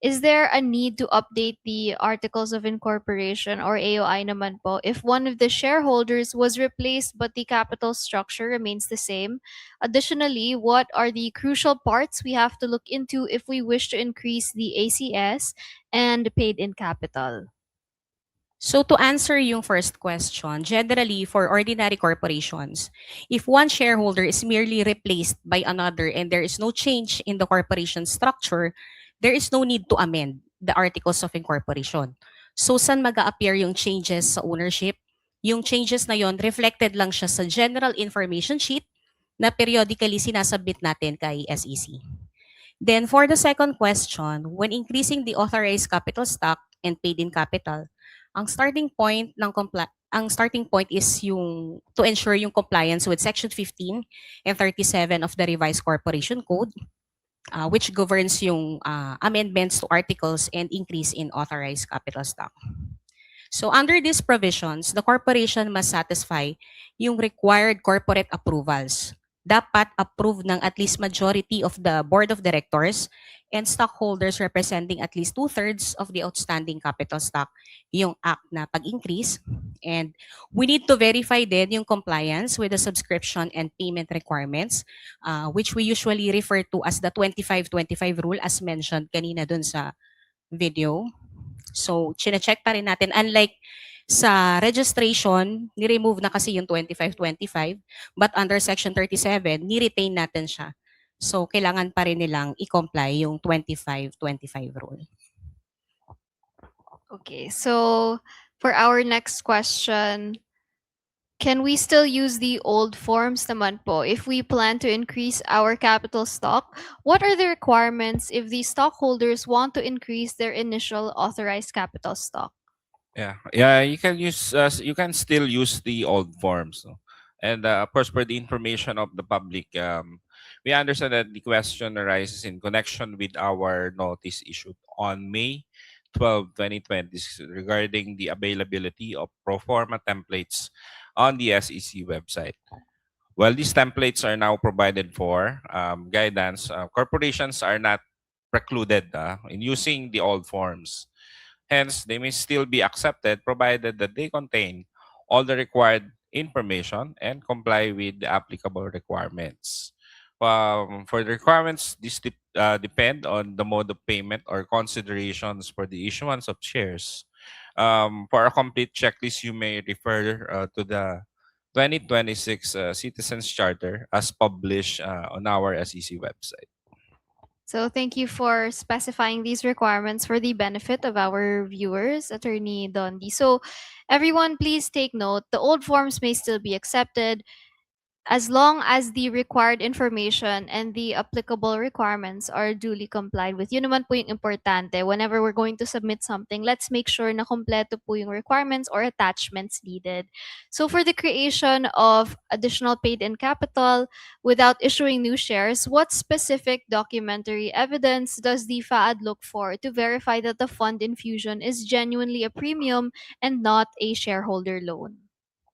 Is there a need to update the Articles of Incorporation or AOI naman po if one of the shareholders was replaced but the capital structure remains the same? Additionally, what are the crucial parts we have to look into if we wish to increase the ACS and paid-in capital? So to answer yung first question, generally for ordinary corporations, if one shareholder is merely replaced by another and there is no change in the corporation structure, there is no need to amend the Articles of Incorporation. So, saan mag-a-appear yung changes sa ownership? Yung changes na yon reflected lang siya sa general information sheet na periodically sinasubmit natin kay SEC. Then, for the second question, when increasing the authorized capital stock and paid-in capital, ang starting point is yung to ensure yung compliance with Section 15 and 37 of the Revised Corporation Code, which governs yung amendments to articles and increase in authorized capital stock. So under these provisions, the corporation must satisfy yung required corporate approvals. Dapat approve ng at least majority of the board of directors and stockholders representing at least 2/3 of the outstanding capital stock yung act na pag-increase. And we need to verify din yung compliance with the subscription and payment requirements, which we usually refer to as the 25-25 rule as mentioned kanina dun sa video. So, chine-check pa rin natin. Unlike sa registration, ni-remove na kasi yung 25-25, but under Section 37, ni-retain natin siya. So, kailangan pa rin nilang i-comply yung 25-25 rule. Okay, so for our next question, can we still use the old forms naman po if we plan to increase our capital stock? What are the requirements if the stockholders want to increase their initial authorized capital stock? Yeah, you can still use the old forms. No? And of course, for the information of the public, we understand that the question arises in connection with our notice issued on May 12, 2020 regarding the availability of pro forma templates on the SEC website. While these templates are now provided for guidance, corporations are not precluded in using the old forms. Hence, they may still be accepted provided that they contain all the required information and comply with the applicable requirements. For the requirements, this depend on the mode of payment or considerations for the issuance of shares. For a complete checklist, you may refer to the 2026 Citizens Charter as published on our SEC website. So thank you for specifying these requirements for the benefit of our viewers, Attorney Dondi. So everyone, please take note, the old forms may still be accepted as long as the required information and the applicable requirements are duly complied with. Yun naman po yung importante. Whenever we're going to submit something, let's make sure na kompleto po yung requirements or attachments needed. So for the creation of additional paid-in capital without issuing new shares, what specific documentary evidence does the FAAD look for to verify that the fund infusion is genuinely a premium and not a shareholder loan?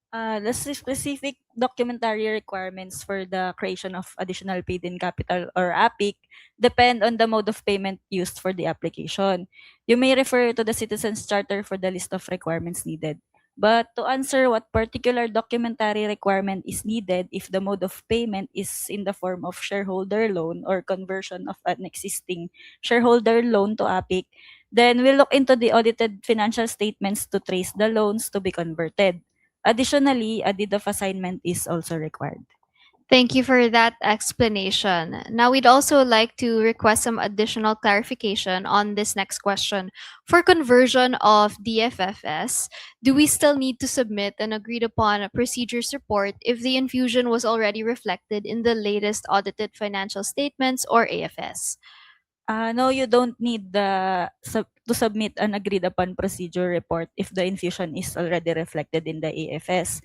The specific documentary requirements for the creation of additional paid-in capital or APIC depend on the mode of payment used for the application. You may refer to the Citizens Charter for the list of requirements needed. But to answer what particular documentary requirement is needed if the mode of payment is in the form of shareholder loan or conversion of an existing shareholder loan to APIC, then we'll look into the audited financial statements to trace the loans to be converted. Additionally, a deed of assignment is also required. Thank you for that explanation. Now, we'd also like to request some additional clarification on this next question. For conversion of DFFS, do we still need to submit an agreed upon procedures report if the infusion was already reflected in the latest audited financial statements or AFS? No, you don't need to submit an agreed upon procedure report if the infusion is already reflected in the AFS.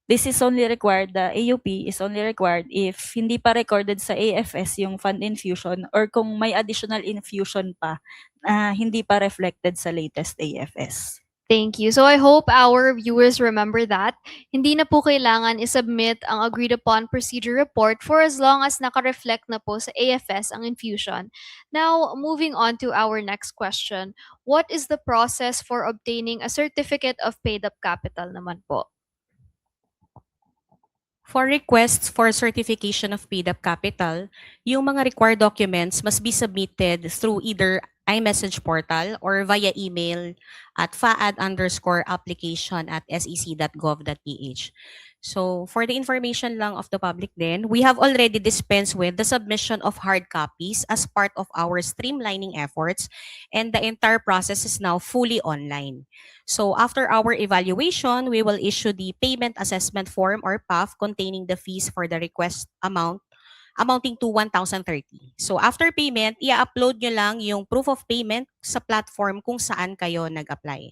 This is only required, the AUP is only required if hindi pa recorded sa AFS yung fund infusion or kung may additional infusion pa hindi pa reflected sa latest AFS. Thank you. So I hope our viewers remember that. Hindi na po kailangan isubmit ang agreed upon procedure report for as long as naka-reflect na po sa AFS ang infusion. Now, moving on to our next question. What is the process for obtaining a certificate of paid-up capital naman po? For requests for certification of paid-up capital, yung mga required documents must be submitted through either iMessage portal or via email at faad_application@sec.gov.ph. So for the information lang of the public then, we have already dispensed with the submission of hard copies as part of our streamlining efforts, and the entire process is now fully online. So after our evaluation, we will issue the payment assessment form or PAF containing the fees for the request amount amounting to 1,030. So after payment, i-upload nyo lang yung proof of payment sa platform kung saan kayo nag-apply.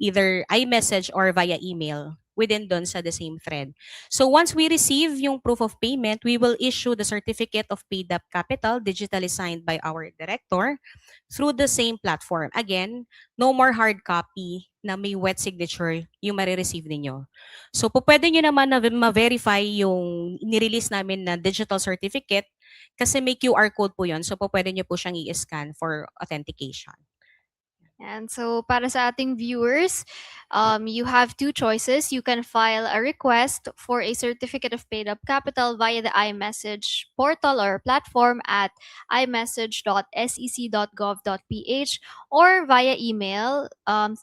Either iMessage or via email within dun sa the same thread. So once we receive yung proof of payment, we will issue the certificate of paid up capital digitally signed by our director through the same platform. Again, no more hard copy na may wet signature yung marireceive ninyo. So po pwede nyo naman na ma-verify yung nirelease namin na digital certificate kasi may QR code po yun. So po pwede nyo po siyang i-scan for authentication. And so para sa ating viewers, you have two choices. You can file a request for a certificate of paid up capital via the iMessage portal or platform at imessage.sec.gov.ph or via email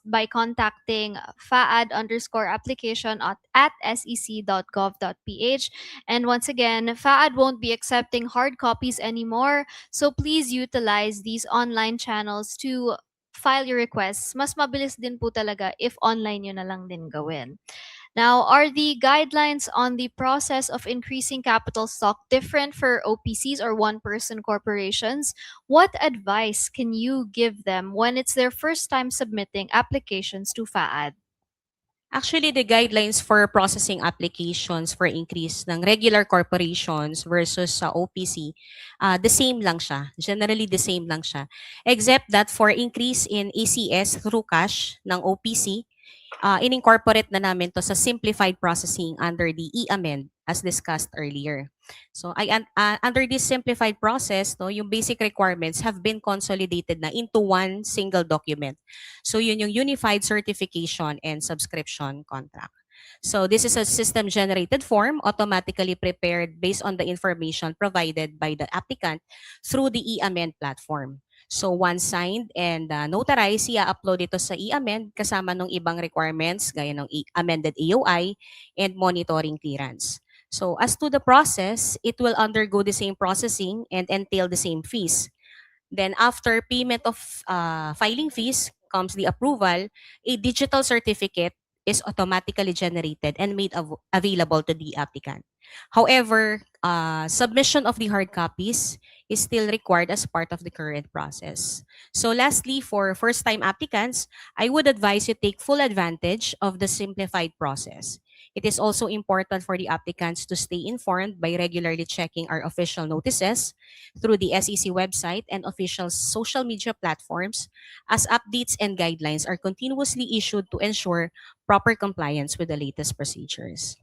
by contacting faad_application at sec.gov.ph. And once again, FAAD won't be accepting hard copies anymore. So please utilize these online channels to file your requests. Mas mabilis din po talaga if online nyo na lang din gawin. Now, are the guidelines on the process of increasing capital stock different for OPCs or one-person corporations? What advice can you give them when it's their first time submitting applications to FAAD? Actually, the guidelines for processing applications for increase ng regular corporations versus sa OPC, the same lang siya. Generally, the same lang siya. Except that for increase in ACS through cash ng OPC, in-incorporate na namin to sa simplified processing under the e-amend as discussed earlier. So under this simplified process, no, yung basic requirements have been consolidated na into one single document. So yun yung unified certification and subscription contract. So this is a system-generated form automatically prepared based on the information provided by the applicant through the e-amend platform. So once signed and notarized, i-upload ito sa e-amend kasama ng ibang requirements gaya ng amended AOI and monitoring clearance. So as to the process, it will undergo the same processing and entail the same fees. Then after payment of filing fees comes the approval, a digital certificate is automatically generated and made available to the applicant. However, submission of the hard copies is still required as part of the current process. So lastly, for first-time applicants, I would advise you take full advantage of the simplified process. It is also important for the applicants to stay informed by regularly checking our official notices through the SEC website and official social media platforms, as updates and guidelines are continuously issued to ensure proper compliance with the latest procedures.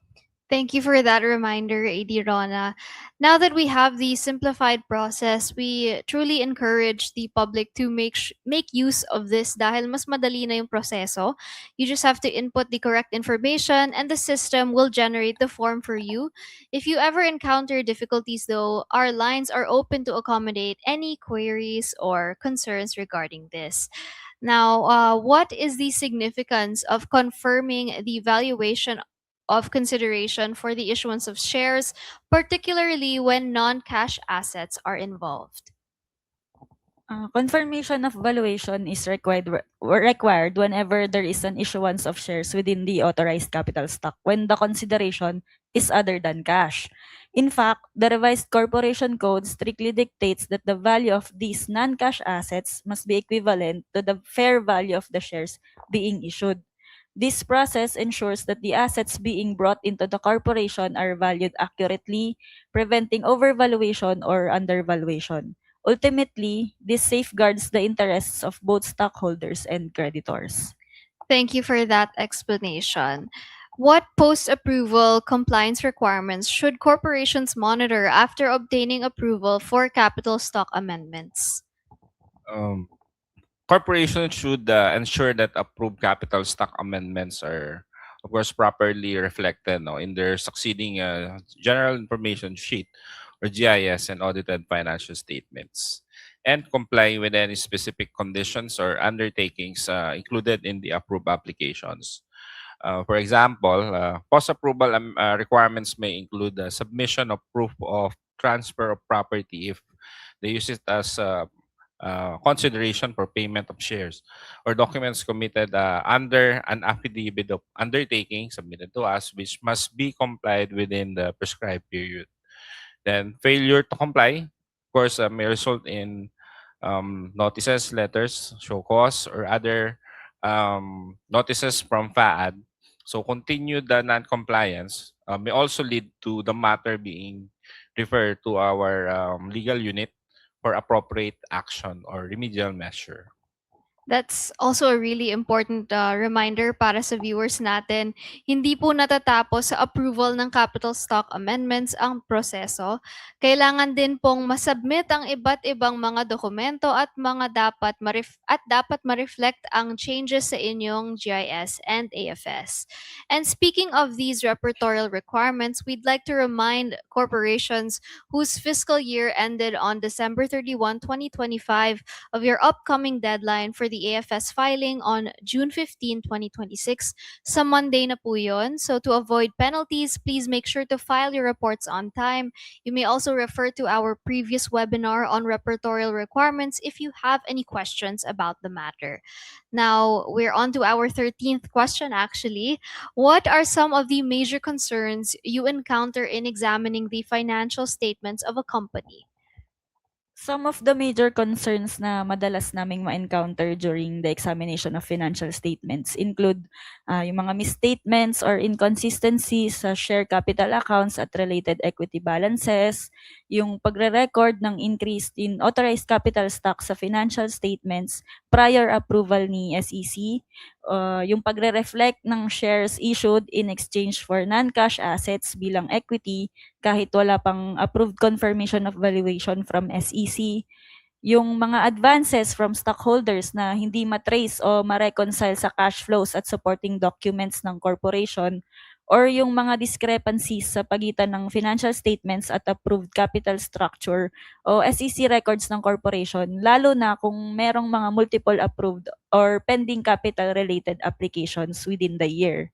Thank you for that reminder, AD Rona. Now that we have the simplified process, we truly encourage the public to make use of this dahil mas madali na yung proseso. You just have to input the correct information and the system will generate the form for you. If you ever encounter difficulties though, our lines are open to accommodate any queries or concerns regarding this. Now, what is the significance of confirming the valuation of consideration for the issuance of shares, particularly when non-cash assets are involved? Confirmation of valuation is required whenever there is an issuance of shares within the authorized capital stock when the consideration is other than cash. In fact, the revised corporation code strictly dictates that the value of these non-cash assets must be equivalent to the fair value of the shares being issued. This process ensures that the assets being brought into the corporation are valued accurately, preventing overvaluation or undervaluation. Ultimately, this safeguards the interests of both stockholders and creditors. Thank you for that explanation. What post-approval compliance requirements should corporations monitor after obtaining approval for capital stock amendments? Corporations should ensure that approved capital stock amendments are, of course, properly reflected in their succeeding general information sheet or GIS and audited financial statements, and comply with any specific conditions or undertakings included in the approved applications. For example, post-approval requirements may include the submission of proof of transfer of property if they use it as consideration for payment of shares, or documents committed under an affidavit of undertaking submitted to us, which must be complied within the prescribed period. Then failure to comply, of course, may result in notices, letters, show cause, or other notices from FAAD. So continued non-compliance may also lead to the matter being referred to our legal unit for appropriate action or remedial measure. That's also a really important reminder para sa viewers natin. Hindi po natatapos sa approval ng capital stock amendments ang proseso. Kailangan din pong masubmit ang iba't ibang mga dokumento at dapat ma-reflect ang changes sa inyong GIS and AFS. And speaking of these repertorial requirements, we'd like to remind corporations whose fiscal year ended on December 31, 2025 of your upcoming deadline for the AFS filing on June 15, 2026. Sa Monday na po yun. So to avoid penalties, please make sure to file your reports on time. You may also refer to our previous webinar on repertorial requirements if you have any questions about the matter. Now, we're on to our 13th question actually. What are some of the major concerns you encounter in examining the financial statements of a company? Some of the major concerns na madalas naming ma-encounter during the examination of financial statements include yung mga misstatements or inconsistencies sa share capital accounts at related equity balances, yung pagre-record ng increase in authorized capital stock sa financial statements prior approval ni SEC, yung pagre-reflect ng shares issued in exchange for non-cash assets bilang equity kahit wala pang approved confirmation of valuation from SEC, yung mga advances from stockholders na hindi matrace o ma-reconcile sa cash flows at supporting documents ng corporation, or yung mga discrepancies sa pagitan ng financial statements at approved capital structure o SEC records ng corporation, lalo na kung merong mga multiple approved or pending capital-related applications within the year.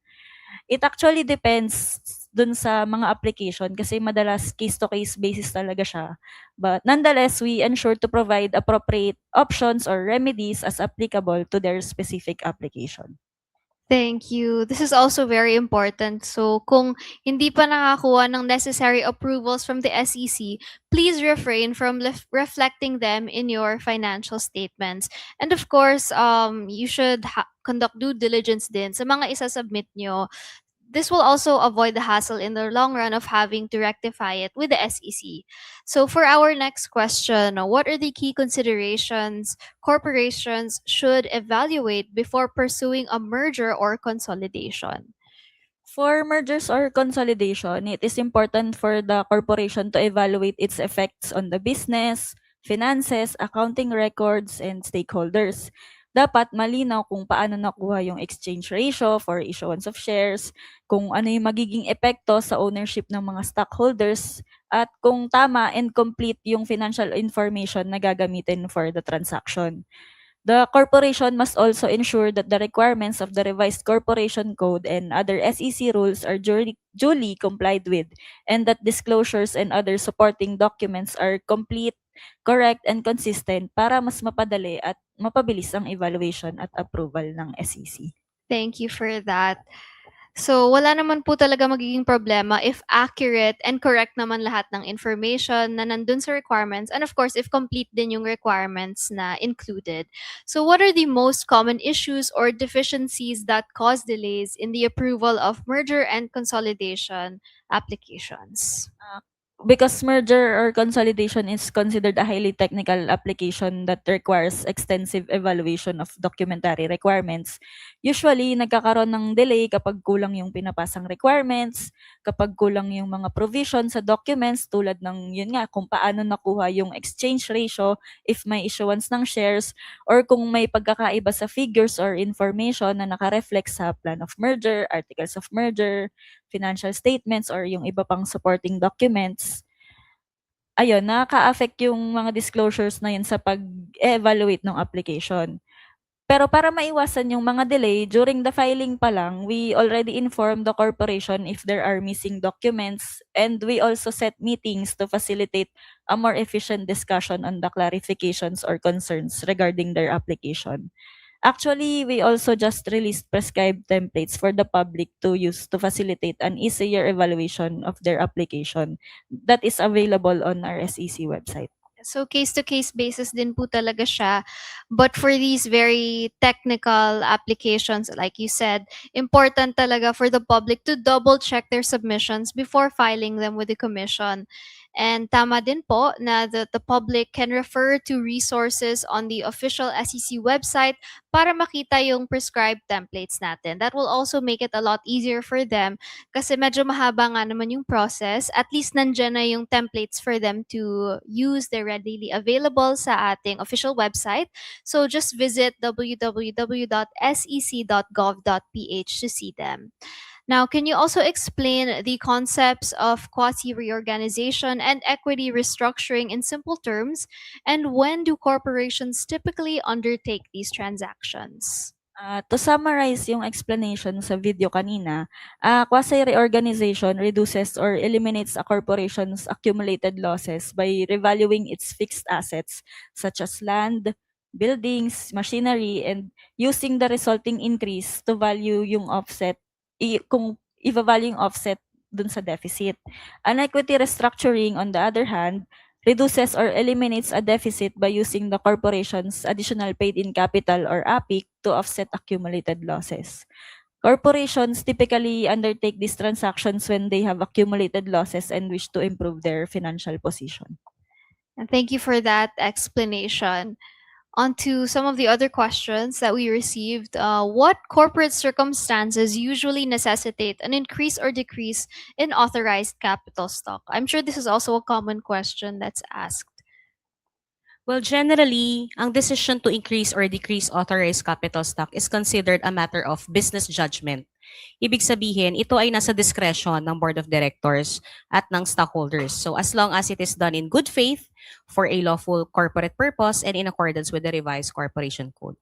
It actually depends dun sa mga application kasi madalas case-to-case basis talaga siya. But nonetheless, we ensure to provide appropriate options or remedies as applicable to their specific application. Thank you. This is also very important. So kung hindi pa nakakuha ng necessary approvals from the SEC, please refrain from reflecting them in your financial statements. And of course, you should conduct due diligence din sa mga isa-submit nyo. This will also avoid the hassle in the long run of having to rectify it with the SEC. So for our next question, what are the key considerations corporations should evaluate before pursuing a merger or consolidation? For mergers or consolidation, it is important for the corporation to evaluate its effects on the business, finances, accounting records, and stakeholders. Dapat malinaw kung paano nakuha yung exchange ratio for issuance of shares, kung ano yung magiging epekto sa ownership ng mga stockholders, at kung tama and complete yung financial information na gagamitin for the transaction. The corporation must also ensure that the requirements of the revised corporation code and other SEC rules are duly complied with, and that disclosures and other supporting documents are complete, correct, and consistent para mas mapadali at mapabilis ang evaluation at approval ng SEC. Thank you for that. So, wala naman po talaga magiging problema if accurate and correct naman lahat ng information na nandun sa requirements, and of course, if complete din yung requirements na included. So, what are the most common issues or deficiencies that cause delays in the approval of merger and consolidation applications? Because merger or consolidation is considered a highly technical application that requires extensive evaluation of documentary requirements, usually nagkakaroon ng delay kapag kulang yung pinapasang requirements, kapag kulang yung mga provisions sa documents tulad ng yun nga kung paano nakuha yung exchange ratio if may issuance ng shares, or kung may pagkakaiba sa figures or information na nakareflect sa plan of merger, articles of merger, financial statements, or yung iba pang supporting documents. Ayun, nakaka-affect yung mga disclosures na yun sa pag-evaluate ng application. Pero para maiwasan yung mga delay, during the filing pa lang, we already inform the corporation if there are missing documents, and we also set meetings to facilitate a more efficient discussion on the clarifications or concerns regarding their application. Actually, we also just released prescribed templates for the public to use to facilitate an easier evaluation of their application that is available on our SEC website. So case-to-case basis din po talaga siya. But for these very technical applications, like you said, important talaga for the public to double-check their submissions before filing them with the commission. And tama din po na the public can refer to resources on the official SEC website para makita yung prescribed templates natin. That will also make it a lot easier for them kasi medyo mahaba nga naman yung process. At least nandyan na yung templates for them to use. They're readily available sa ating official website. So just visit www.sec.gov.ph to see them. Now, can you also explain the concepts of quasi-reorganization and equity restructuring in simple terms? And when do corporations typically undertake these transactions? To summarize yung explanation sa video kanina, quasi-reorganization reduces or eliminates a corporation's accumulated losses by revaluing its fixed assets such as land, buildings, machinery, and using the resulting increase to value yung offset, kung i-value yung offset dun sa deficit. An equity restructuring, on the other hand, reduces or eliminates a deficit by using the corporation's additional paid-in capital or APIC to offset accumulated losses. Corporations typically undertake these transactions when they have accumulated losses and wish to improve their financial position. And thank you for that explanation. On to some of the other questions that we received. What corporate circumstances usually necessitate an increase or decrease in authorized capital stock? I'm sure this is also a common question that's asked. Well, generally, ang decision to increase or decrease authorized capital stock is considered a matter of business judgment. Ibig sabihin, ito ay nasa discretion ng board of directors at ng stockholders. So as long as it is done in good faith for a lawful corporate purpose and in accordance with the revised corporation code.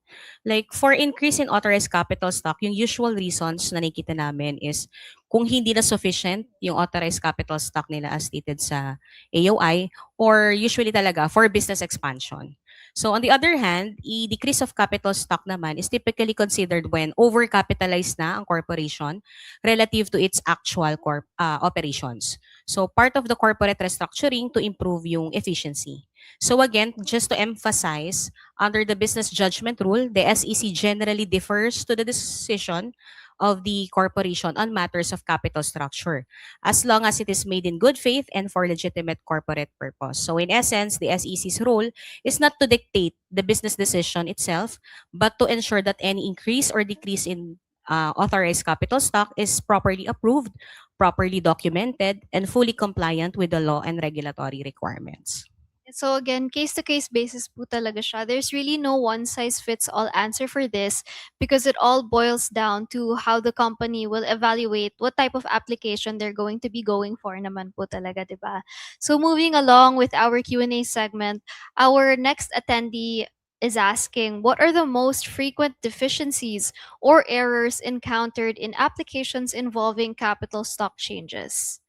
Like for increase in authorized capital stock, yung usual reasons na nakikita namin is kung hindi na sufficient yung authorized capital stock nila as stated sa AOI, or usually talaga for business expansion. So on the other hand, decrease of capital stock naman is typically considered when overcapitalized na ang corporation relative to its actual operations. So part of the corporate restructuring to improve yung efficiency. So again, just to emphasize, under the business judgment rule, the SEC generally defers to the decision of the corporation on matters of capital structure, as long as it is made in good faith and for legitimate corporate purpose. So in essence, the SEC's role is not to dictate the business decision itself, but to ensure that any increase or decrease in authorized capital stock is properly approved, properly documented, and fully compliant with the law and regulatory requirements. So again, case-to-case basis po talaga siya. There's really no one-size-fits-all answer for this because it all boils down to how the company will evaluate what type of application they're going to be going for naman po talaga, diba? So moving along with our Q&A segment, our next attendee is asking, what are the most frequent deficiencies or errors encountered in applications involving capital stock changes?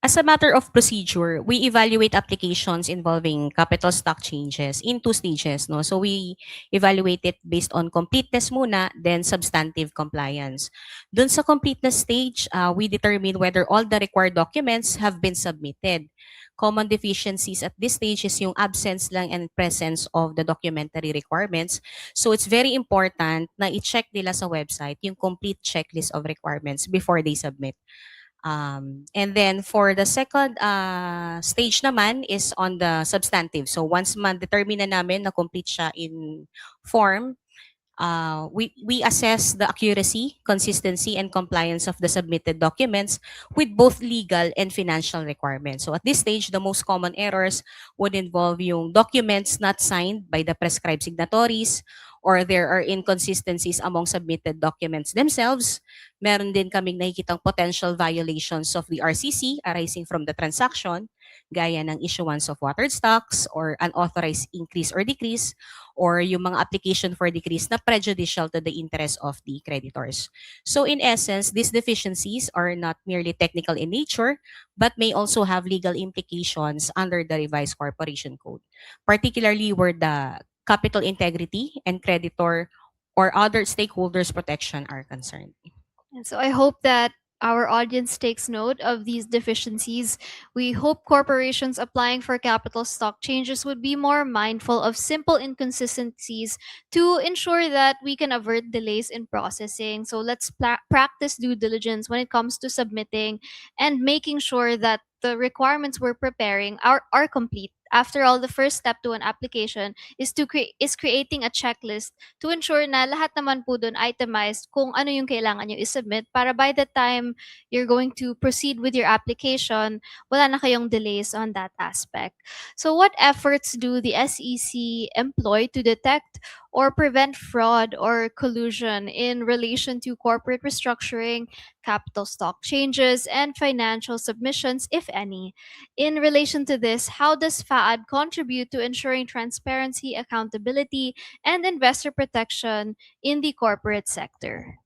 As a matter of procedure, we evaluate applications involving capital stock changes in 2 stages. No? So we evaluate it based on completeness muna, then substantive compliance. Dun sa completeness stage, we determine whether all the required documents have been submitted. Common deficiencies at this stage is yung absence lang and presence of the documentary requirements. So it's very important na i-check nila sa website yung complete checklist of requirements before they submit. And then for the second stage naman is on the substantive. So once man-determine na namin na complete siya in form, we assess the accuracy, consistency, and compliance of the submitted documents with both legal and financial requirements. So at this stage, the most common errors would involve yung documents not signed by the prescribed signatories, or there are inconsistencies among submitted documents themselves. Meron din kaming nakikitang potential violations of the RCC arising from the transaction. gaya ng issuance of watered stocks or unauthorized increase or decrease, or yung mga application for decrease na prejudicial to the interest of the creditors. So in essence, these deficiencies are not merely technical in nature, but may also have legal implications under the revised corporation code, particularly where the capital integrity and creditor or other stakeholders protection are concerned. And so I hope that our audience takes note of these deficiencies. We hope corporations applying for capital stock changes would be more mindful of simple inconsistencies to ensure that we can avert delays in processing. So let's practice due diligence when it comes to submitting and making sure that the requirements we're preparing are complete. After all, the first step to an application is creating a checklist to ensure na lahat naman po doon itemized kung ano yung kailangan nyo isubmit para by the time you're going to proceed with your application, wala na kayong delays on that aspect. So what efforts do the SEC employ to detect or prevent fraud or collusion in relation to corporate restructuring, capital stock changes, and financial submissions, if any? In relation to this, how does FAAD contribute to ensuring transparency, accountability, and investor protection in the corporate sector?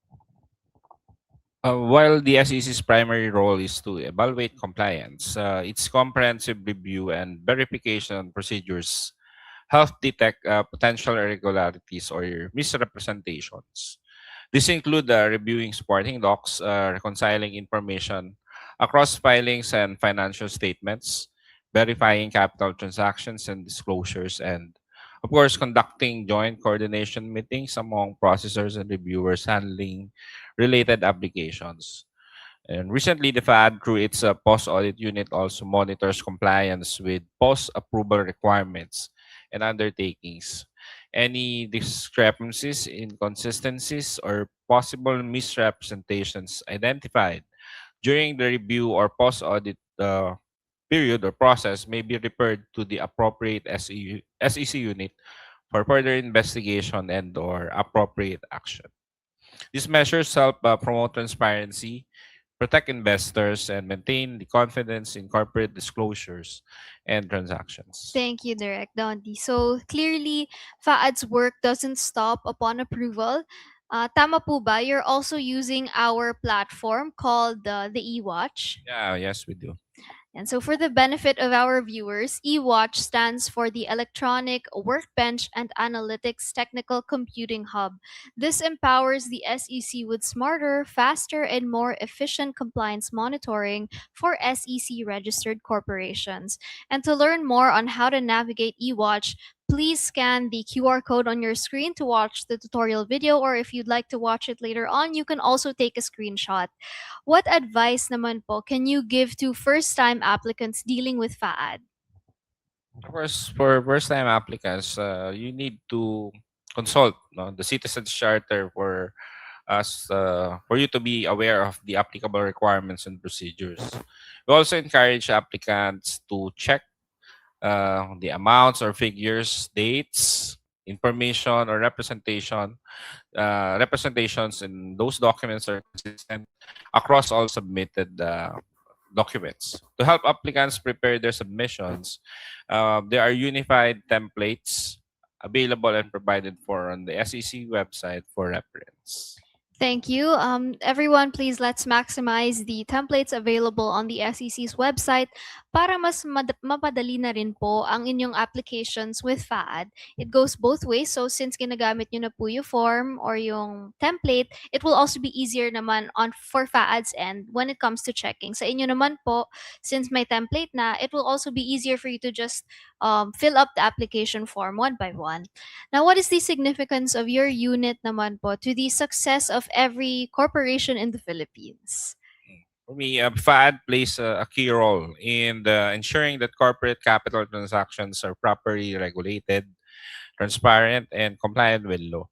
While the SEC's primary role is to evaluate compliance, its comprehensive review and verification procedures help detect potential irregularities or misrepresentations. These include reviewing supporting docs, reconciling information across filings and financial statements, verifying capital transactions and disclosures, and of course, conducting joint coordination meetings among processors and reviewers handling related applications. And recently, the FAD, through its post-audit unit, also monitors compliance with post-approval requirements and undertakings. Any discrepancies, inconsistencies, or possible misrepresentations identified during the review or post-audit period or process may be referred to the appropriate SEC unit for further investigation and/or appropriate action. These measures help promote transparency, protect investors, and maintain the confidence in corporate disclosures and transactions. Thank you, Direct Dondi. So clearly, FAAD's work doesn't stop upon approval. Tama po ba? You're also using our platform called the eWatch. Yeah, yes, we do. And so, for the benefit of our viewers, eWatch stands for the Electronic Workbench and Analytics Technical Computing Hub. This empowers the SEC with smarter, faster, and more efficient compliance monitoring for SEC registered corporations. And to learn more on how to navigate eWatch, please scan the QR code on your screen to watch the tutorial video, or if you'd like to watch it later on, you can also take a screenshot. What advice naman po can you give to first-time applicants dealing with FAAD? Of course, for first-time applicants, you need to consult the Citizens Charter for you to be aware of the applicable requirements and procedures. We also encourage applicants to check the amounts or figures, dates, information, or representations in those documents are consistent across all submitted documents. To help applicants prepare their submissions, there are unified templates available and provided for on the SEC website for reference. Thank you. Everyone, please let's maximize the templates available on the SEC's website para mas mapadali na rin po ang inyong applications with FAAD. It goes both ways. So since ginagamit nyo na po yung form or yung template, it will also be easier naman for FAAD's end when it comes to checking. Sa inyo naman po, since may template na, it will also be easier for you to just fill up the application form one by one. Now, what is the significance of your unit naman po to the success of every corporation in the Philippines? For me, FAAD plays a key role in ensuring that corporate capital transactions are properly regulated, transparent, and compliant with law.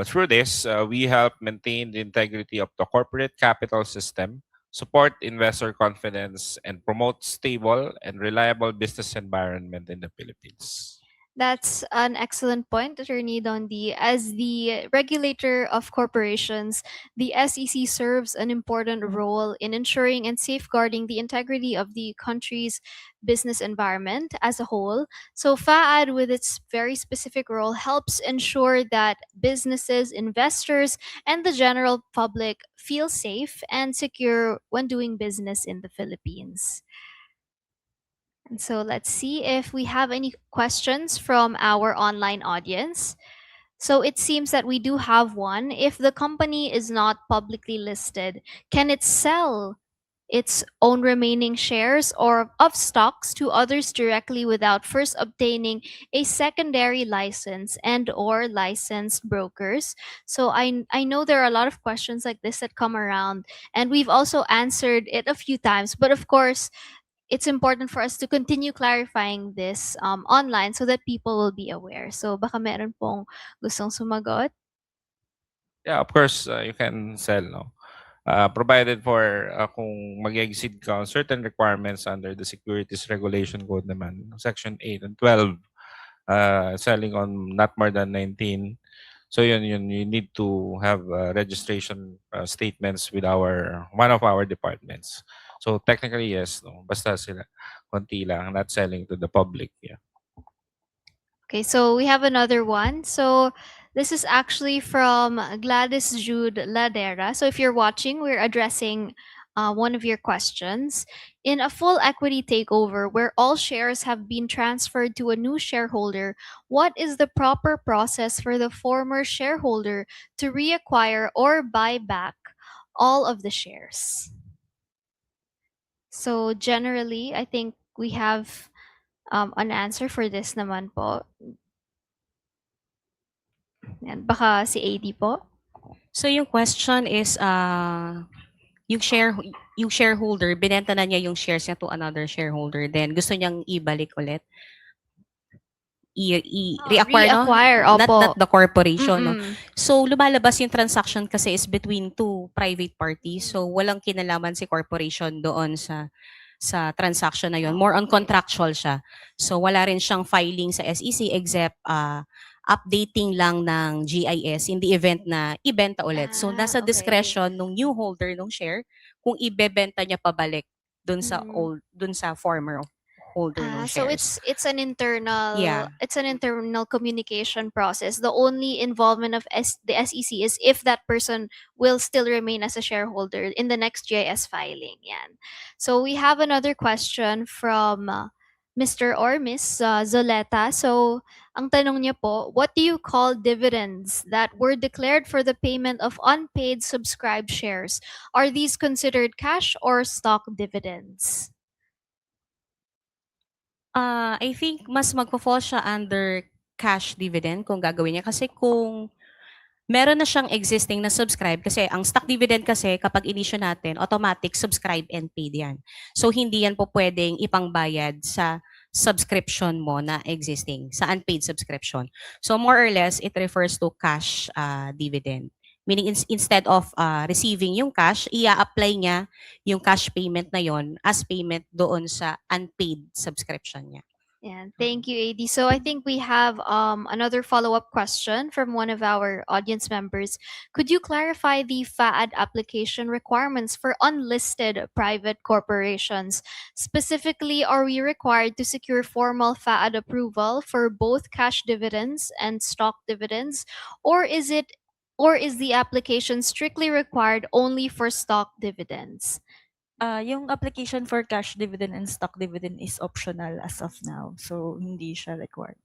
Through this, we help maintain the integrity of the corporate capital system, support investor confidence, and promote stable and reliable business environment in the Philippines. That's an excellent point, Attorney Dondi. As the regulator of corporations, the SEC serves an important role in ensuring and safeguarding the integrity of the country's business environment as a whole. So, FAAD, with its very specific role, helps ensure that businesses, investors, and the general public feel safe and secure when doing business in the Philippines. And so let's see if we have any questions from our online audience. So it seems that we do have one. If the company is not publicly listed, can it sell its own remaining shares or of stocks to others directly without first obtaining a secondary license and or licensed brokers? So I know there are a lot of questions like this that come around, and we've also answered it a few times, but of course it's important for us to continue clarifying this online so that people will be aware. So baka meron pong gustong sumagot. Yeah, of course, you can sell, no? Provided for kung mag-exceed ka on certain requirements under the Securities Regulation Code naman, Section 8 and 12, selling on not more than 19. So yun, you need to have registration statements with one of our departments. So technically, yes, no? Basta sila, konti lang, not selling to the public. Yeah. Okay, so we have another one. So this is actually from Gladys Jude Ladera. So if you're watching, we're addressing one of your questions. In a full equity takeover where all shares have been transferred to a new shareholder, what is the proper process for the former shareholder to reacquire or buy back all of the shares? So generally, I think we have an answer for this naman po. Yan, baka si AD po. So yung question is, yung shareholder, binenta na niya yung shares niya to another shareholder, then gusto niyang ibalik ulit. Reacquire, no? Reacquire, opo. Not the corporation, no? Mm-mm. So, lumalabas yung transaction kasi is between two private parties. So, walang kinalaman si corporation doon sa transaction na yon. More on contractual siya. So, wala rin siyang filing sa SEC except updating lang ng GIS in the event na ibenta ulit. So, nasa discretion ng new holder ng share kung ibebenta niya pabalik doon sa doon sa former holder ng So shares. it's an internal Yeah. it's an internal communication process. The only involvement of the SEC is if that person will still remain as a shareholder in the next GIS filing. Yan. So we have another question from Mr. or Miss Zoleta. So ang tanong niya po, what do you call dividends that were declared for the payment of unpaid subscribed shares? Are these considered cash or stock dividends? I think mas magfo-fall siya under cash dividend kung gagawin niya. Kasi kung meron na siyang existing na subscribe, kasi ang stock dividend kasi kapag inisyo natin, automatic subscribe and paid yan. So hindi yan po pwedeng ipangbayad sa subscription mo na existing, sa unpaid subscription. So more or less, it refers to cash dividend. Meaning instead of receiving yung cash, ia-apply niya yung cash payment na yon as payment doon sa unpaid subscription niya. Yeah, thank you, AD. So I think we have another follow-up question from one of our audience members. Could you clarify the FAAD application requirements for unlisted private corporations? Specifically, are we required to secure formal FAAD approval for both cash dividends and stock dividends, or is the application strictly required only for stock dividends? Yung application for cash dividend and stock dividend is optional as of now. So, hindi siya required.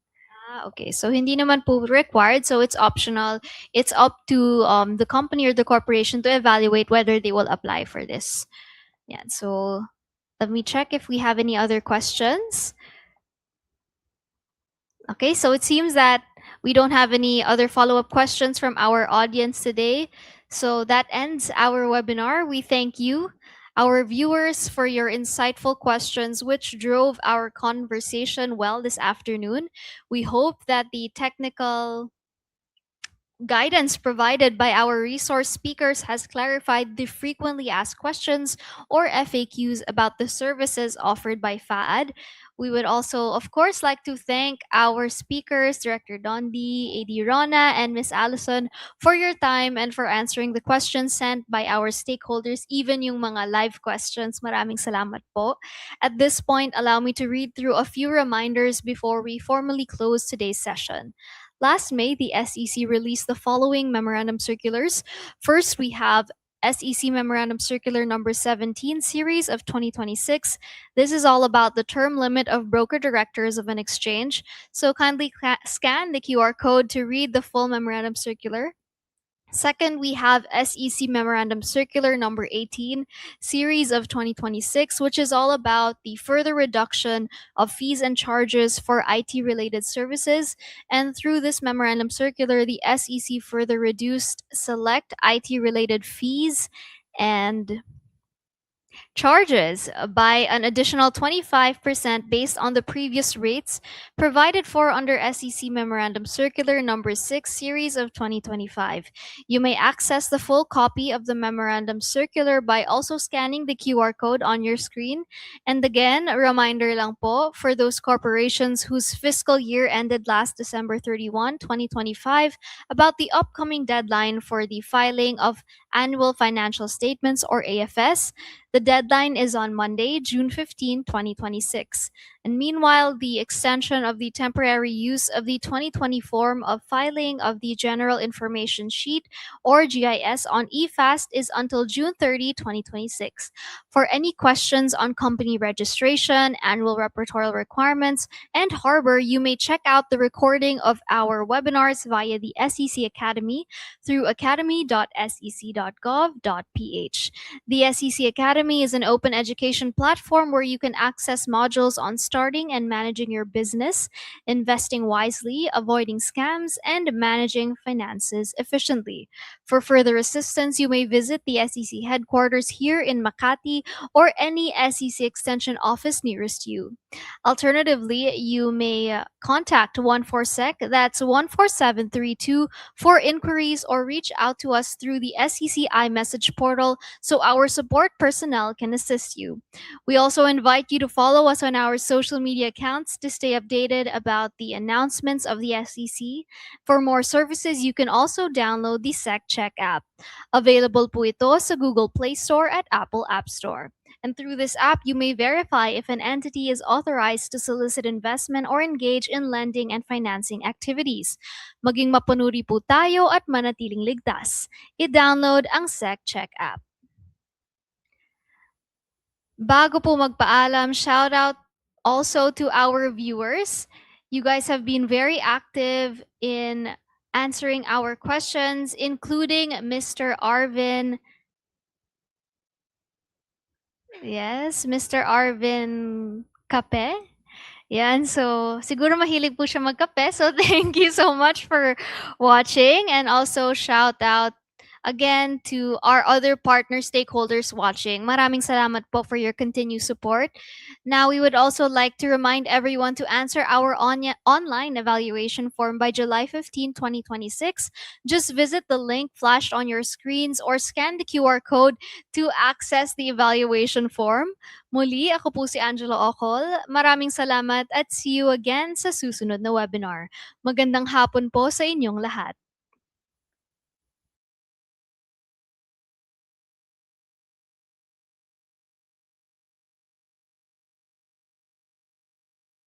Okay. So, hindi naman po required. So, it's optional. It's up to the company or the corporation to evaluate whether they will apply for this. Yeah. So, let me check if we have any other questions. Okay. So, it seems that we don't have any other follow-up questions from our audience today. So, that ends our webinar. We thank you, our viewers, for your insightful questions, which drove our conversation well this afternoon. We hope that the technical Guidance provided by our resource speakers has clarified the frequently asked questions or FAQs about the services offered by FAAD. We would also, of course, like to thank our speakers, Director Dondi, AD Rona, and Miss Allison, for your time and for answering the questions sent by our stakeholders, even yung mga live questions. Maraming salamat po. At this point, allow me to read through a few reminders before we formally close today's session. Last May, the SEC released the following memorandum circulars. First, we have SEC Memorandum Circular number 17, series of 2026. This is all about the term limit of broker directors of an exchange. So kindly scan the QR code to read the full memorandum circular. Second, we have SEC Memorandum Circular number 18, series of 2026, which is all about the further reduction of fees and charges for IT-related services. And through this memorandum circular, the SEC further reduced select IT-related fees and charges by an additional 25% based on the previous rates provided for under SEC Memorandum Circular number 6, series of 2025. You may access the full copy of the Memorandum Circular by also scanning the QR code on your screen. And again, a reminder lang po for those corporations whose fiscal year ended last December 31, 2025, about the upcoming deadline for the filing of annual financial statements or AFS. The deadline is on Monday, June 15, 2026. And meanwhile, the extension of the temporary use of the 2020 form of filing of the General Information Sheet or GIS on eFast is until June 30, 2026. For any questions on company registration, annual repertorial requirements, and Harbor, you may check out the recording of our webinars via the SEC Academy through academy.sec.gov.ph. The SEC Academy is an open education platform where you can access modules on starting and managing your business, investing wisely, avoiding scams, and managing finances efficiently. For further assistance, you may visit the SEC headquarters here in Makati or any SEC extension office nearest you. Alternatively, you may contact 14SEC, that's 14732, for inquiries, or reach out to us through the SEC iMessage portal so our support personnel can assist you. We also invite you to follow us on our social media accounts to stay updated about the announcements of the SEC. For more services, you can also download the SecCheck app. Available po ito sa Google Play Store at Apple App Store. And through this app, you may verify if an entity is authorized to solicit investment or engage in lending and financing activities. Maging mapanuri po tayo at manatiling ligtas. I-download ang SecCheck app. Bago po magpaalam, shout out also to our viewers. You guys have been very active in answering our questions, including Mr. Arvin. Yes, Mr. Arvin Kape. Yan, so siguro mahilig po siya magkape. So thank you so much for watching, and also shout out again to our other partner stakeholders watching. Maraming salamat po for your continued support. Now, we would also like to remind everyone to answer our online evaluation form by July 15, 2026. Just visit the link flashed on your screens or scan the QR code to access the evaluation form. Muli, ako po si Angela Ocol. Maraming salamat at see you again sa susunod na webinar. Magandang hapon po sa inyong lahat.